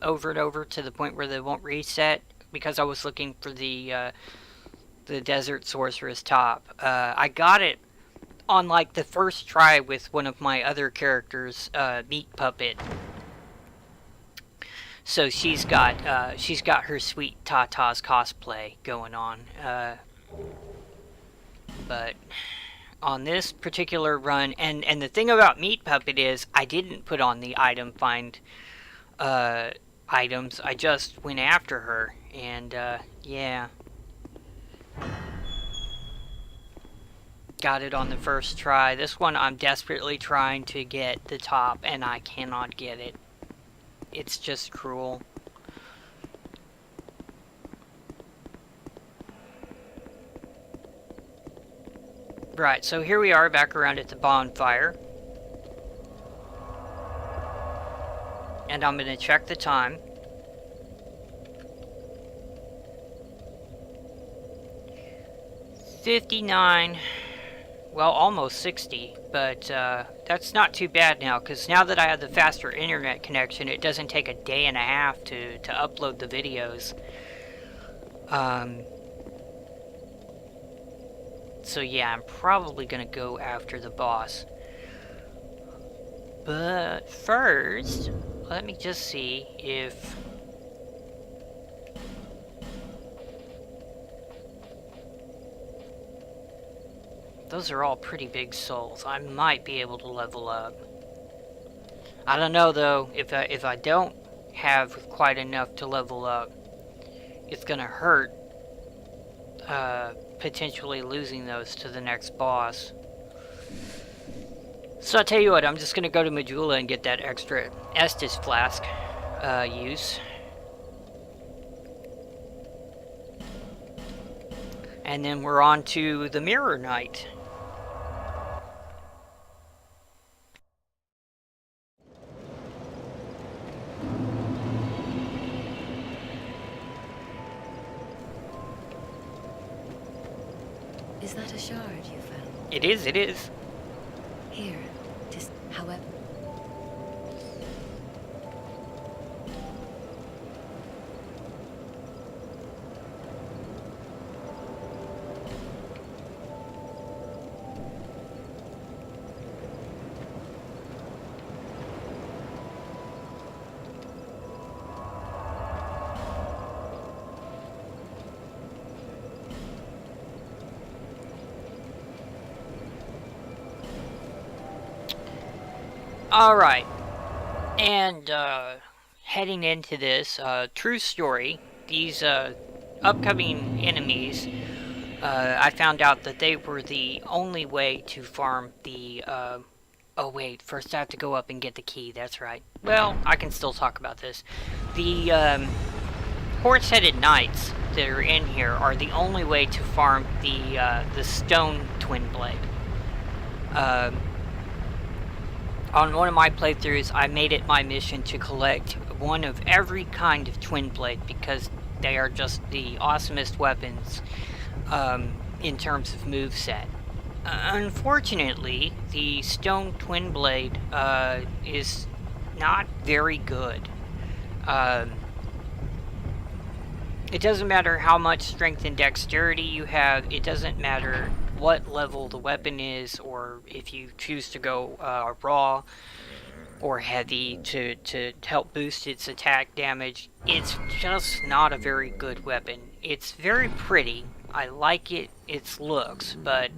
over and over to the point where they won't reset, because I was looking for the Desert Sorceress top. I got it on like the first try with one of my other characters, Meat Puppet. So she's got her sweet Tata's cosplay going on. But on this particular run, and the thing about Meat Puppet is I didn't put on the item find items. I just went after her, and yeah. Got it on the first try. This one I'm desperately trying to get the top, and I cannot get it. It's just cruel. Right, so here we are back around at the bonfire. And I'm going to check the time. $59, well, almost 60, but that's not too bad now, because now that I have the faster internet connection, it doesn't take a day and a half to upload the videos. So yeah, I'm probably going to go after the boss. But first, let me just see if... Those are all pretty big souls. I might be able to level up. I don't know though, if I don't have quite enough to level up, it's going to hurt potentially losing those to the next boss. So I'll tell you what, I'm just going to go to Majula and get that extra Estus flask use. And then we're on to the Mirror Knight. Is that a shard you found? It is. Here, just however. Alright, and heading into this, true story, these upcoming enemies, I found out that they were the only way to farm the, oh wait, first I have to go up and get the key, that's right. Well, I can still talk about this. The, horse-headed knights that are in here are the only way to farm the stone twin blade. On one of my playthroughs, I made it my mission to collect one of every kind of twin blade because they are just the awesomest weapons in terms of moveset. Unfortunately, the stone twin blade is not very good. It doesn't matter how much strength and dexterity you have, it doesn't matter what level the weapon is, or if you choose to go raw or heavy to help boost its attack damage. It's just not a very good weapon. It's very pretty. I like its looks, but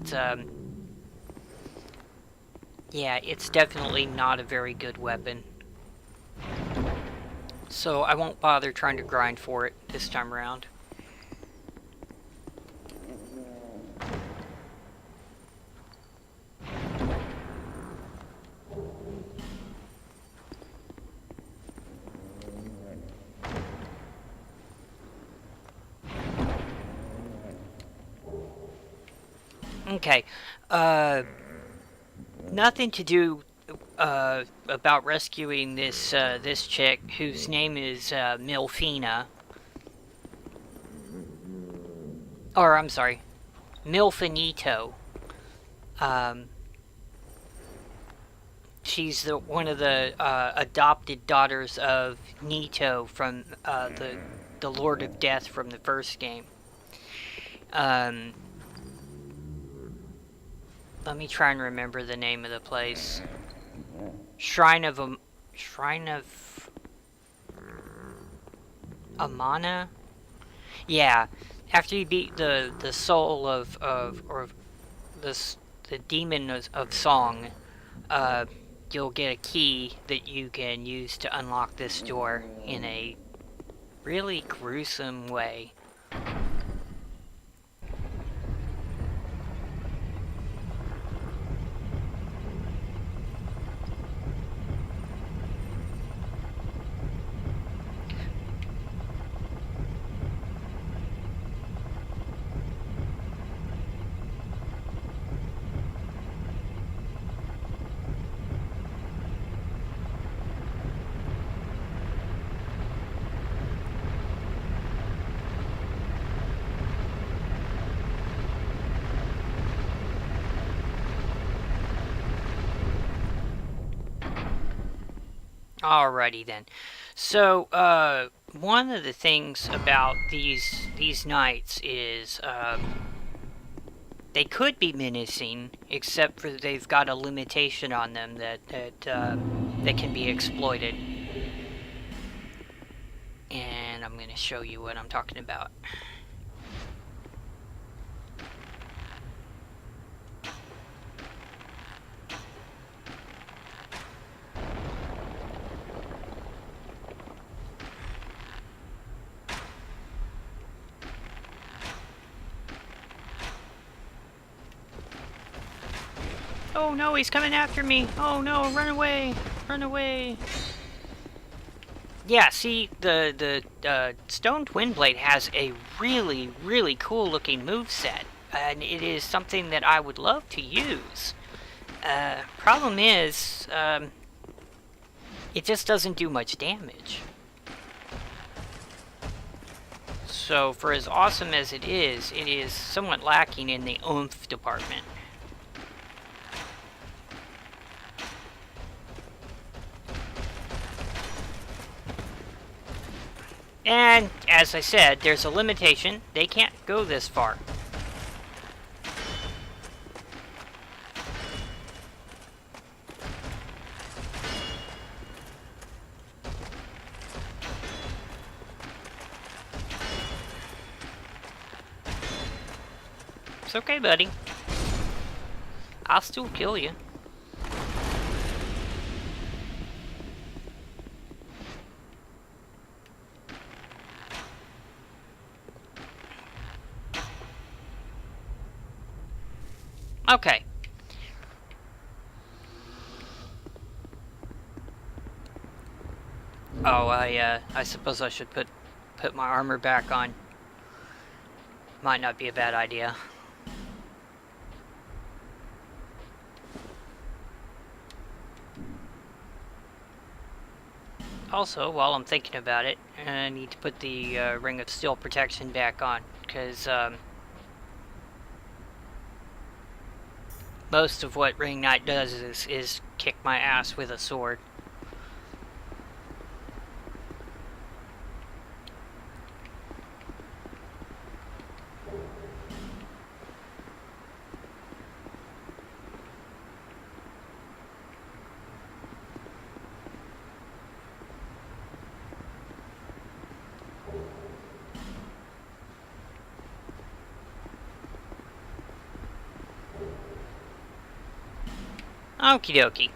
yeah, it's definitely not a very good weapon. So I won't bother trying to grind for it this time around. Okay, nothing to do about rescuing this this chick whose name is Milfina. Or I'm sorry, Milfinito. She's one of the adopted daughters of Nito from the Lord of Death from the first game. Let me try and remember the name of the place. Shrine of Amana? Yeah. After you beat the soul or the demon of song, you'll get a key that you can use to unlock this door in a really gruesome way. Alrighty then. So, one of the things about these knights is, they could be menacing, except for they've got a limitation on them that can be exploited. And I'm gonna show you what I'm talking about. Oh no, he's coming after me! Oh no, run away! Run away! Yeah, see, the Stone Twin Blade has a really, really cool looking moveset, and it is something that I would love to use. Problem is, it just doesn't do much damage. So, for as awesome as it is somewhat lacking in the oomph department. And, as I said, there's a limitation. They can't go this far. It's okay, buddy. I'll still kill you. Okay. Oh, I suppose I should put my armor back on. Might not be a bad idea. Also, while I'm thinking about it, I need to put the Ring of Steel protection back on, because most of what Ring Knight does is kick my ass with a sword. Okie dokie.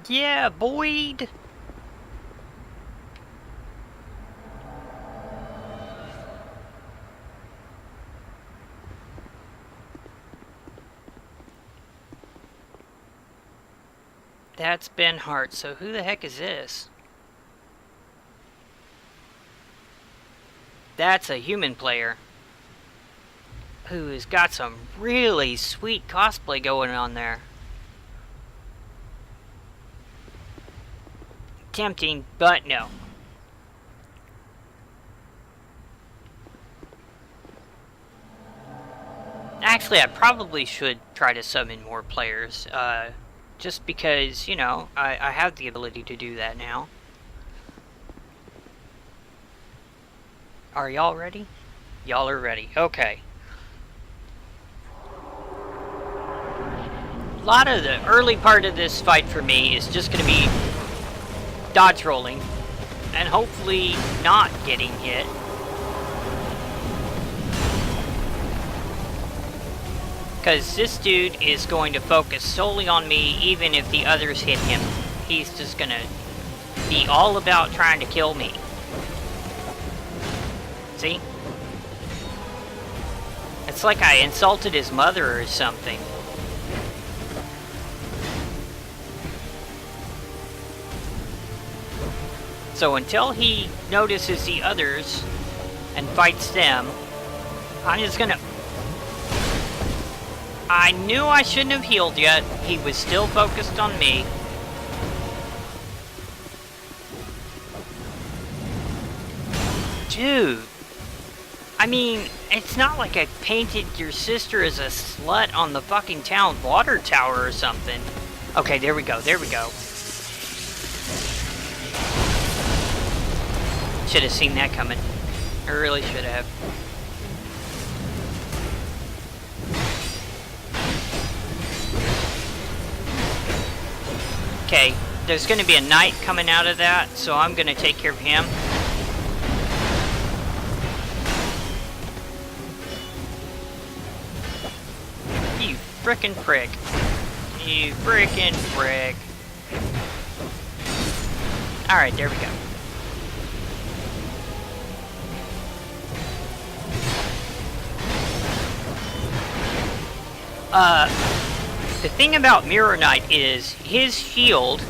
Yeah, Boyd! That's Ben Hart, so who the heck is this? That's a human player who has got some really sweet cosplay going on there. Tempting, but no. Actually, I probably should try to summon more players, just because, you know, I have the ability to do that now. Are y'all ready? Y'all are ready. Okay. A lot of the early part of this fight for me is just going to be dodge rolling and hopefully not getting hit. Because this dude is going to focus solely on me even if the others hit him. He's just going to be all about trying to kill me. See? It's like I insulted his mother or something. So until he notices the others and fights them, I'm just gonna... I knew I shouldn't have healed yet. He was still focused on me. Dude. I mean, it's not like I painted your sister as a slut on the fucking town water tower or something. Okay, there we go, there we go. Should have seen that coming. I really should have. Okay, there's going to be a knight coming out of that, so I'm going to take care of him. You frickin' prick. You frickin' prick. Alright, there we go. The thing about Mirror Knight is his shield,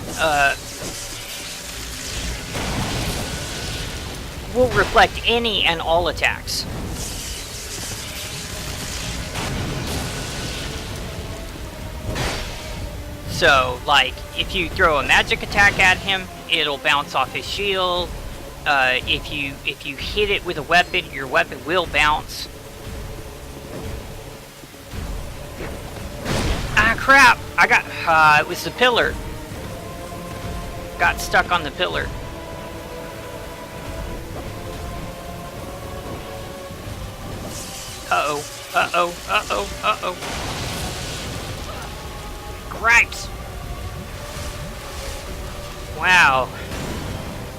will reflect any and all attacks. So, like, if you throw a magic attack at him, it'll bounce off his shield. If you hit it with a weapon, your weapon will bounce. Ah, crap! I got, it was the pillar. Got stuck on the pillar. Uh-oh, uh-oh, uh-oh, uh-oh. Gripes! Wow.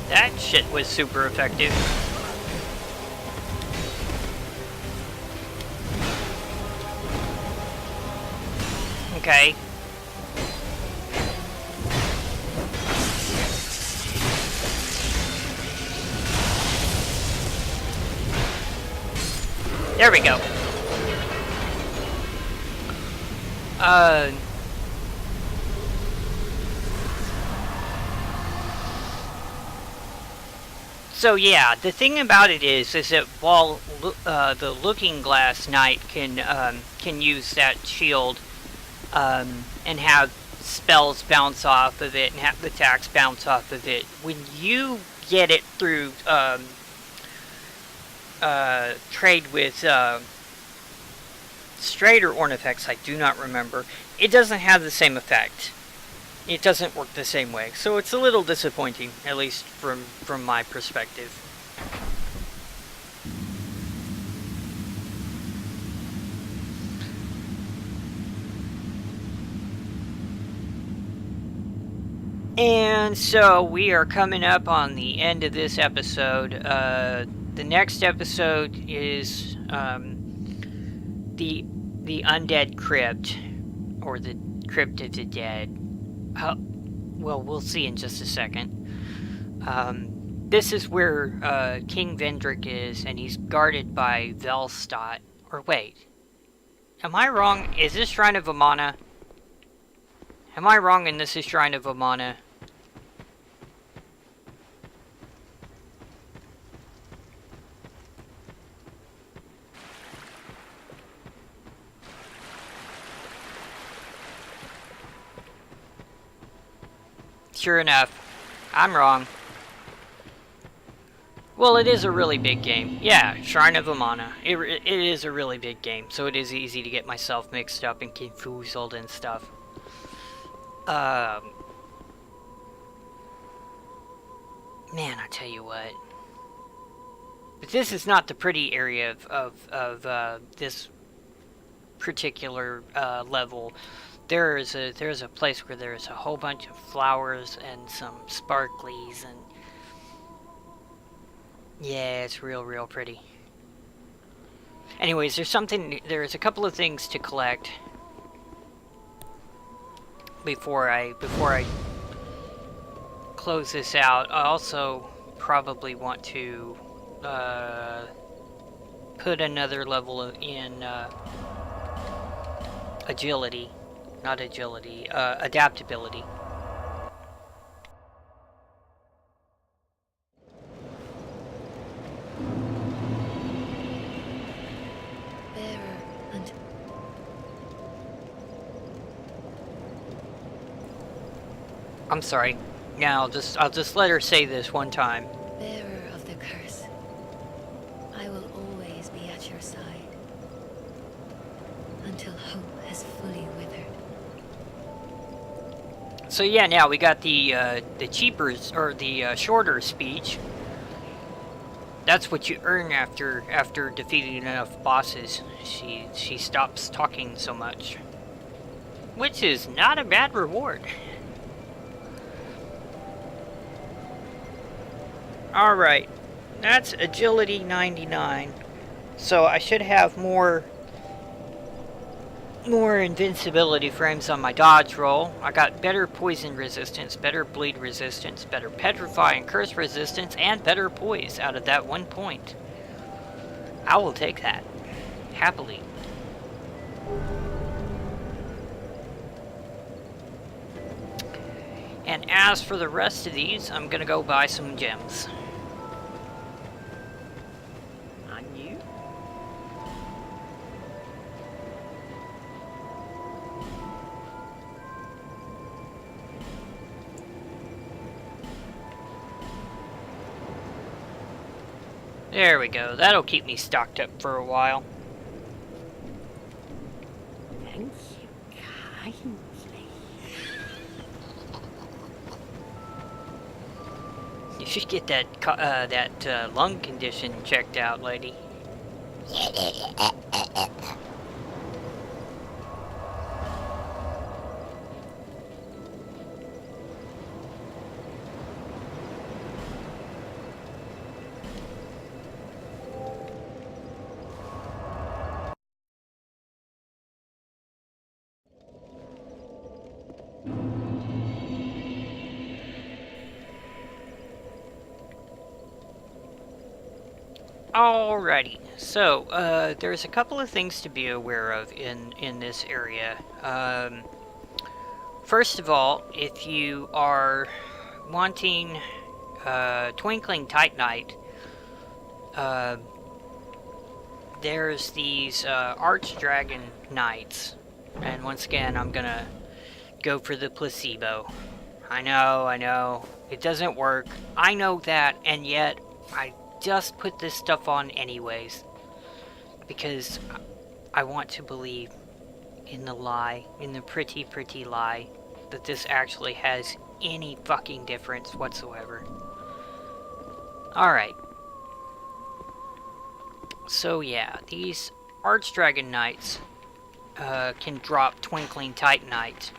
That shit was super effective. Okay. There we go. So yeah, the thing about it is that while the Looking Glass Knight can use that shield and have spells bounce off of it and have attacks bounce off of it, when you get it through trade with Straight or Ornifex, I do not remember, it doesn't have the same effect. It doesn't work the same way, so it's a little disappointing, at least from my perspective. And so we are coming up on the end of this episode. The next episode is the Undead Crypt, or the Crypt of the Dead. Well, we'll see in just a second. This is where King Vendrick is, and he's guarded by Velstadt. Or wait, am I wrong? Is this Shrine of Amana? Am I wrong and this is Shrine of Amana? Sure enough, I'm wrong. Well, it is a really big game. Yeah, Shrine of Amana. It is a really big game, so it is easy to get myself mixed up and confused and stuff. Man, I tell you what. But this is not the pretty area of this particular level. There's a place where there's a whole bunch of flowers and some sparklies, and yeah, it's real pretty. Anyways, there's a couple of things to collect before I close this out. I also probably want to put another level in agility. Not agility, adaptability. Bearer and I'm sorry. Now I'll just let her say this one time. bearer of the curse, I will always be at your side until hope has fully withered. So yeah, now we got the cheaper or the shorter speech. That's what you earn after defeating enough bosses. She stops talking so much, which is not a bad reward. All right, that's agility 99. So I should have more invincibility frames on my dodge roll. I got better poison resistance, better bleed resistance, better petrify and curse resistance, and better poise out of that 1 point. I will take that happily. And as for the rest of these, I'm gonna go buy some gems. On you? There we go. That'll keep me stocked up for a while. Thank you kindly. You should get that lung condition checked out, lady. Alrighty, so there's a couple of things to be aware of in this area. First of all, if you are wanting Twinkling Titanite, there's these Archdragon Knights, and once again I'm gonna go for the placebo. I know, it doesn't work. I know that, and yet I just put this stuff on anyways, because I want to believe in the lie, in the pretty lie, that this actually has any fucking difference whatsoever. Alright. So yeah, these Archdragon Knights can drop Twinkling Titanite.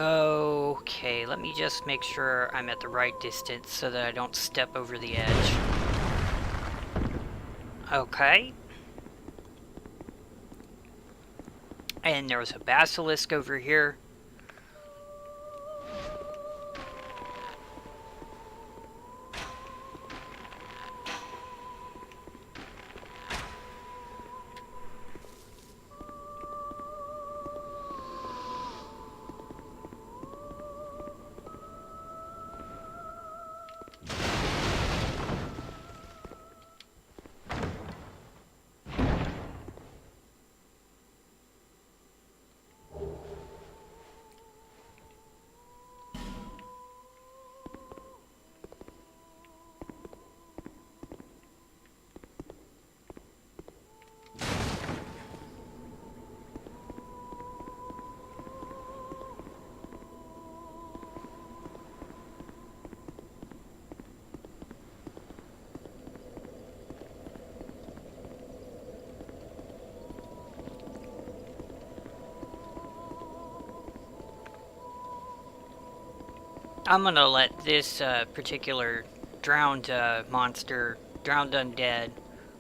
Okay, let me just make sure I'm at the right distance so that I don't step over the edge. Okay. And there's a basilisk over here. I'm gonna let this particular drowned monster, drowned undead,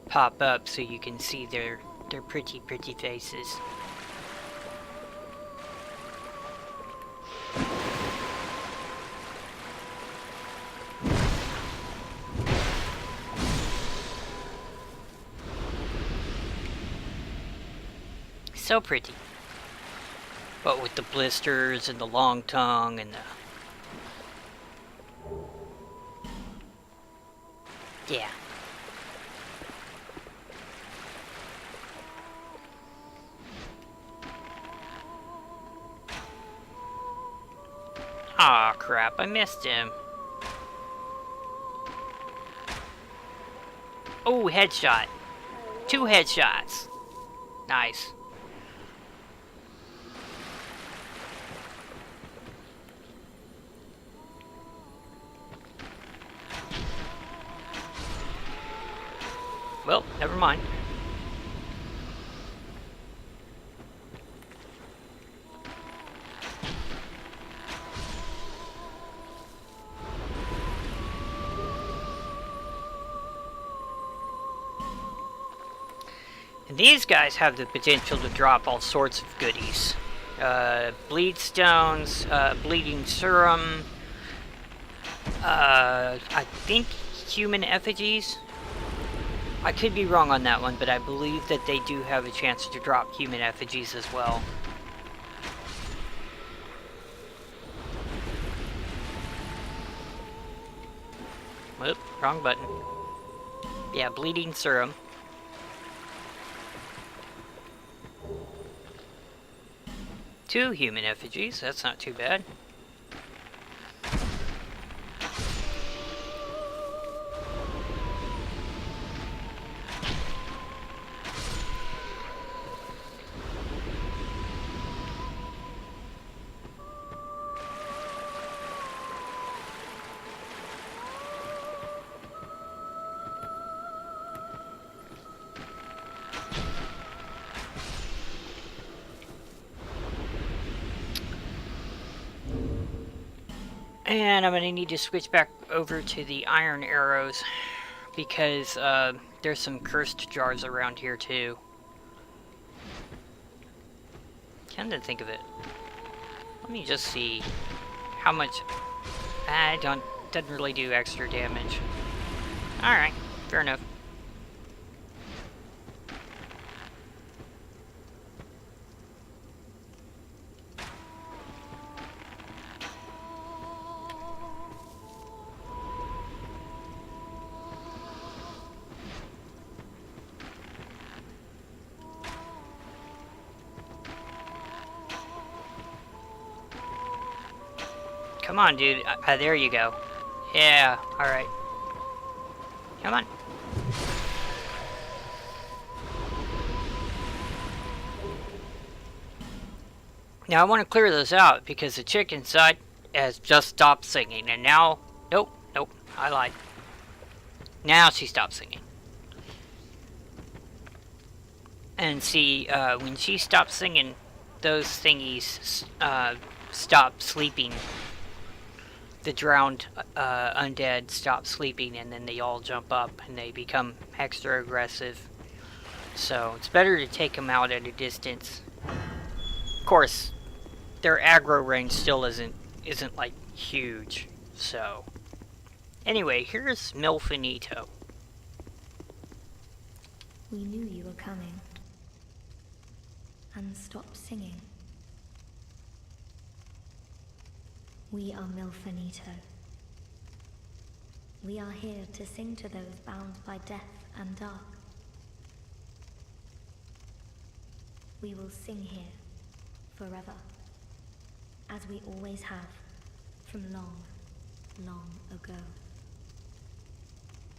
pop up so you can see their pretty faces. So pretty. But with the blisters and the long tongue and the... Yeah. Aw, crap, I missed him. Oh, headshot. 2 headshots. Nice. Well, never mind. And these guys have the potential to drop all sorts of goodies. Bleed stones, bleeding serum, I think human effigies. I could be wrong on that one, but I believe that they do have a chance to drop human effigies as well. Whoop, wrong button. Yeah, bleeding serum. Two human effigies, that's not too bad. And I'm going to need to switch back over to the iron arrows because there's some cursed jars around here too. Come to think of it, let me just see how much. Doesn't really do extra damage. All right, fair enough. Come on, dude. There you go. Yeah, alright. Come on. Now I want to clear those out because the chick inside has just stopped singing. And now... Nope, I lied. Now she stopped singing. And see, when she stopped singing, those thingies stop sleeping. The drowned undead stop sleeping, and then they all jump up and they become extra aggressive. So it's better to take them out at a distance. Of course, their aggro range still isn't like huge. So anyway, here's Milfinito. We knew you were coming. And stopped singing. We are Milfinito. We are here to sing to those bound by death and dark. We will sing here forever, as we always have from long, long ago.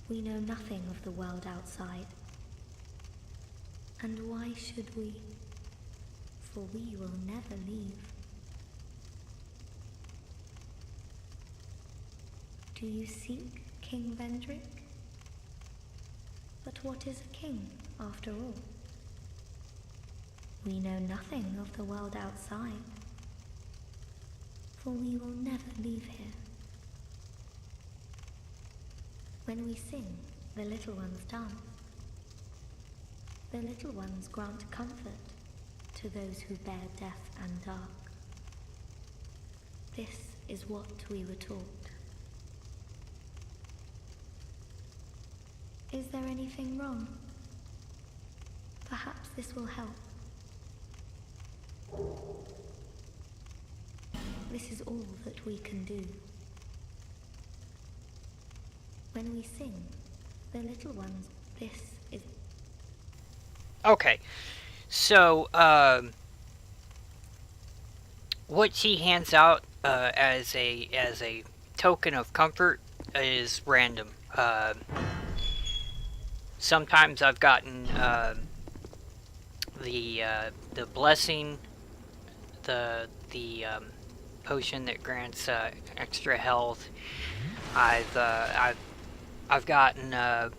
We know nothing of the world outside. And why should we? For we will never leave. Do you seek King Vendrick? But what is a king, after all? We know nothing of the world outside, for we will never leave here. When we sing, the little ones dance. The little ones grant comfort to those who bear death and dark. This is what we were taught. Is there anything wrong? Perhaps this will help. This is all that we can do. When we sing, the little ones, this is... Okay, so, what she hands out as a token of comfort is random. Sometimes I've gotten the blessing, the potion that grants extra health. I've gotten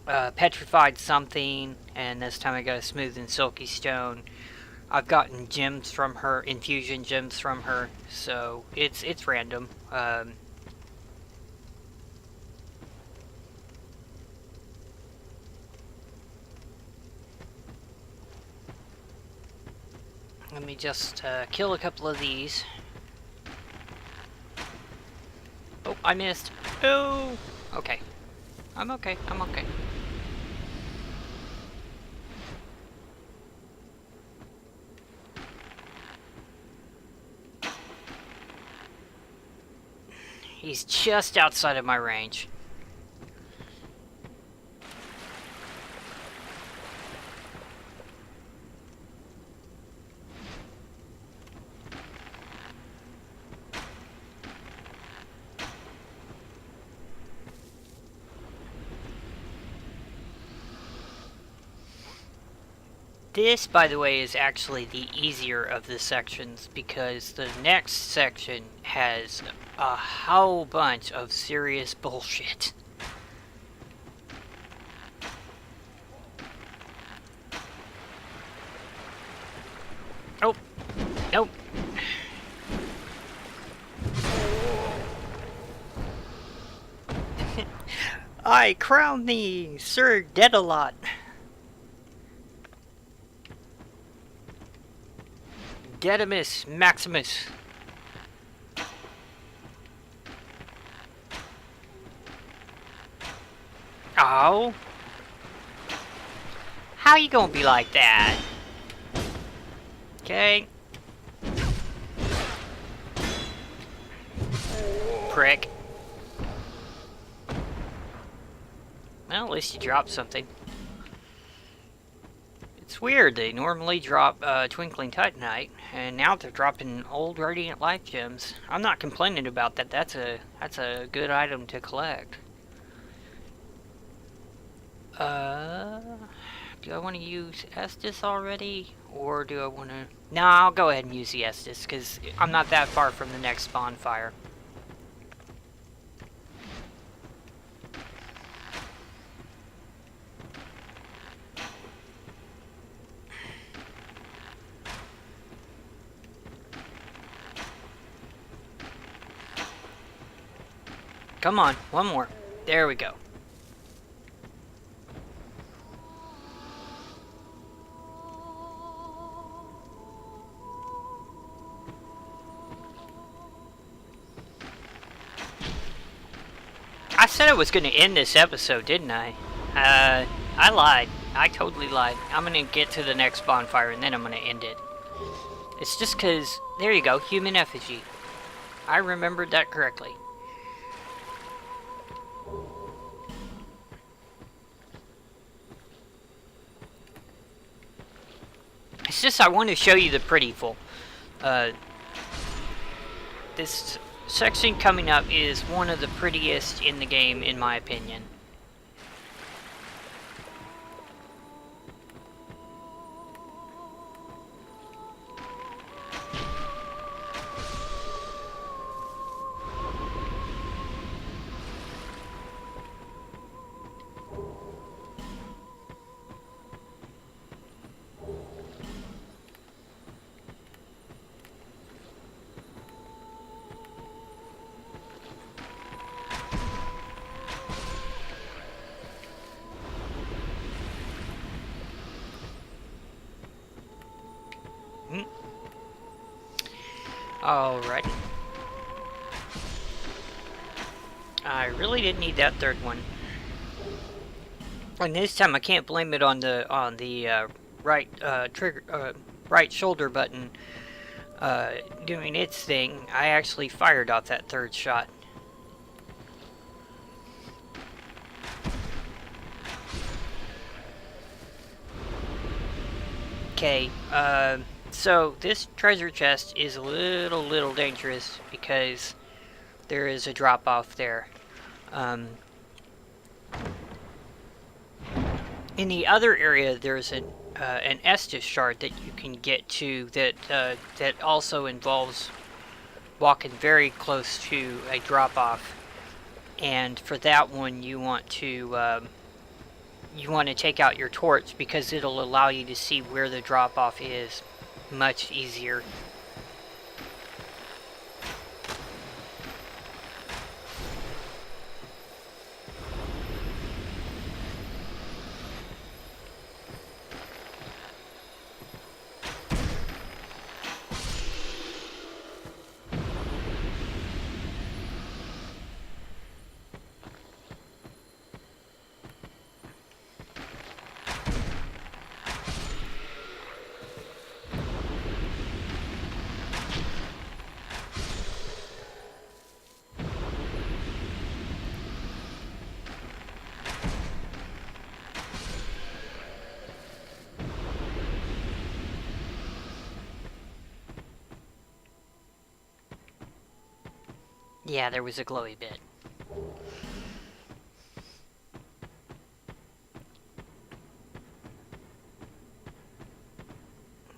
petrified something, and this time I got a smooth and silky stone. I've gotten gems from her, infusion gems from her, so it's random. Let me just kill a couple of these. Oh, I missed. Oh! Okay. I'm okay. He's just outside of my range. This, by the way, is actually the easier of the sections because the next section has a whole bunch of serious bullshit. Oh, nope. I crown thee, Sir Dedalot. Dedimus Maximus. Oh. How you gonna be like that? Okay. Prick. Well, at least you dropped something. It's weird, they normally drop Twinkling Titanite, and now they're dropping old Radiant Life Gems. I'm not complaining about that, that's a good item to collect. Do I want to use Estus already? Or do I want to... No, I'll go ahead and use the Estus, because I'm not that far from the next bonfire. Come on, one more. There we go. I said I was going to end this episode, didn't I? I lied. I totally lied. I'm going to get to the next bonfire and then I'm going to end it. It's just because, there you go, human effigy. I remembered that correctly. It's just I want to show you the prettyful. This section coming up is one of the prettiest in the game, in my opinion. Alright. I really didn't need that third one. And this time I can't blame it on the right trigger right shoulder button doing its thing. I actually fired off that third shot. Okay, so this treasure chest is a little dangerous because there is a drop off there. In the other area, there's an Estus shard that you can get to that also involves walking very close to a drop off. And for that one, you want to take out your torch because it'll allow you to see where the drop off is much easier. Yeah, there was a glowy bit.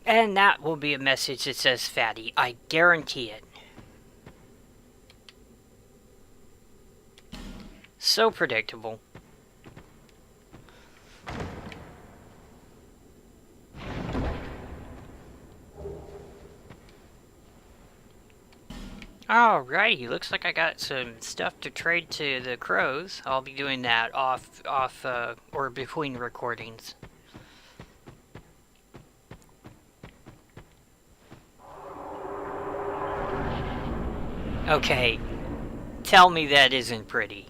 And that will be a message that says fatty. I guarantee it. So predictable. Alrighty, looks like I got some stuff to trade to the crows. I'll be doing that or between recordings. Okay, tell me that isn't pretty.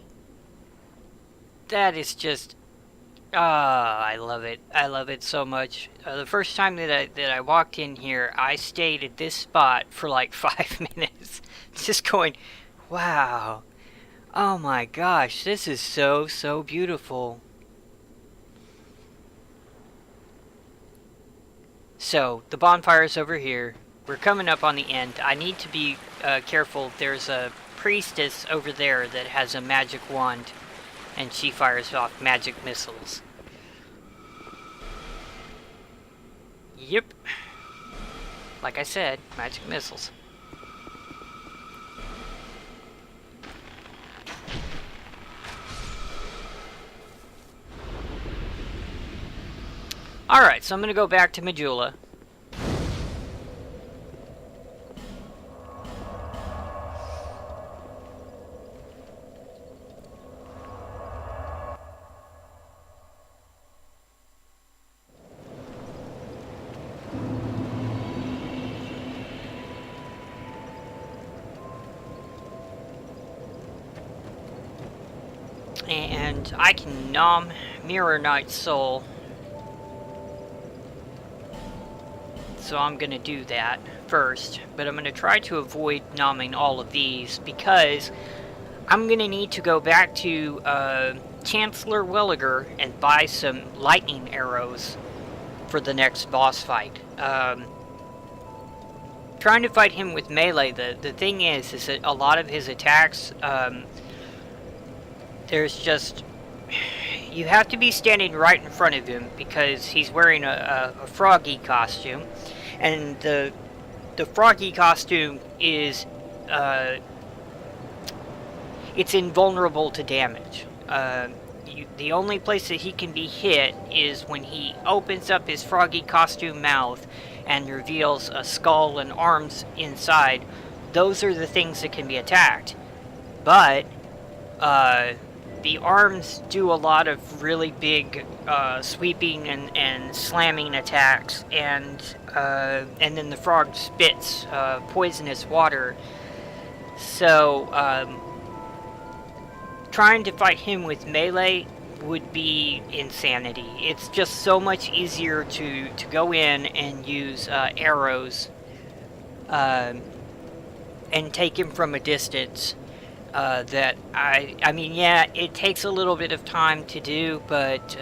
That is just... I love it. I love it so much. The first time that I walked in here, I stayed at this spot for like 5 minutes. Just going, wow. Oh my gosh, this is so beautiful. So, the bonfire's over here. We're coming up on the end. I need to be careful. There's a priestess over there that has a magic wand, and she fires off magic missiles. Yep. Like I said, magic missiles. Alright, so I'm going to go back to Majula. And I can nom Mirror Knight's soul. So I'm going to do that first. But I'm going to try to avoid nomming all of these because I'm going to need to go back to Chancellor Williger and buy some lightning arrows for the next boss fight. Trying to fight him with melee, the thing is that a lot of his attacks... there's just... You have to be standing right in front of him because he's wearing a froggy costume. And the froggy costume is... it's invulnerable to damage. The only place that he can be hit is when he opens up his froggy costume mouth and reveals a skull and arms inside. Those are the things that can be attacked. But... the arms do a lot of really big sweeping and slamming attacks, and then the frog spits poisonous water. So trying to fight him with melee would be insanity. It's just so much easier to go in and use arrows and take him from a distance. I mean, yeah, it takes a little bit of time to do, but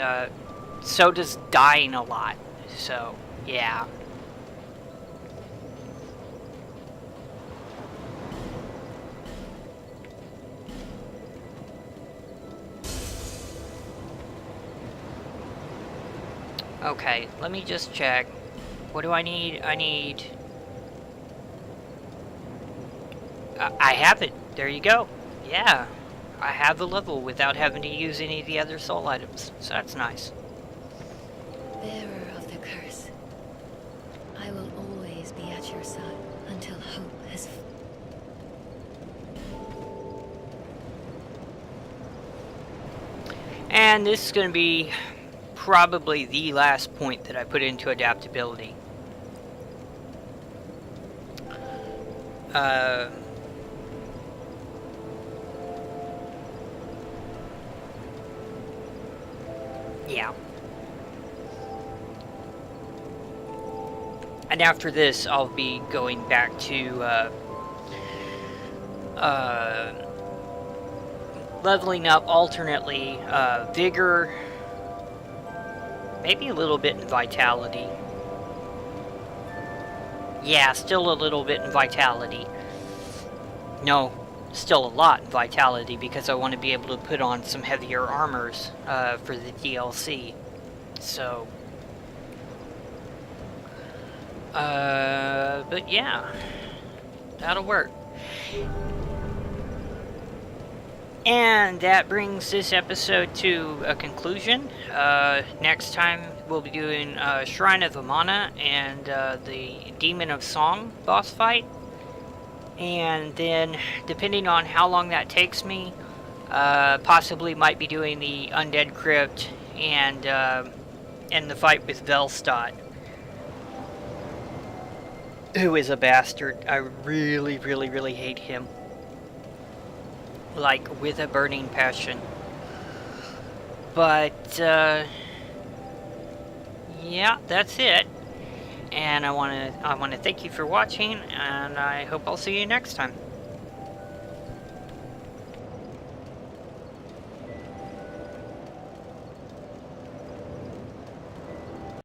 so does dying a lot. So, yeah. Okay, let me just check. What do I need? I have it. There you go. Yeah, I have the level without having to use any of the other soul items, so that's nice. Bearer of the curse, I will always be at your side until hope has... And this is going to be probably the last point that I put into adaptability. Yeah. And after this, I'll be going back to leveling up alternately vigor, maybe a little bit in vitality. Yeah, still a little bit in vitality. No, still a lot in vitality because I want to be able to put on some heavier armors for the DLC. So, but yeah, that'll work. And that brings this episode to a conclusion. Next time we'll be doing Shrine of Amana and the Demon of Song boss fight. And then, depending on how long that takes me, possibly might be doing the Undead Crypt and the fight with Velstadt, who is a bastard. I really, really, really hate him. Like, with a burning passion. But, yeah, that's it. And I want to thank you for watching, and I hope I'll see you next time.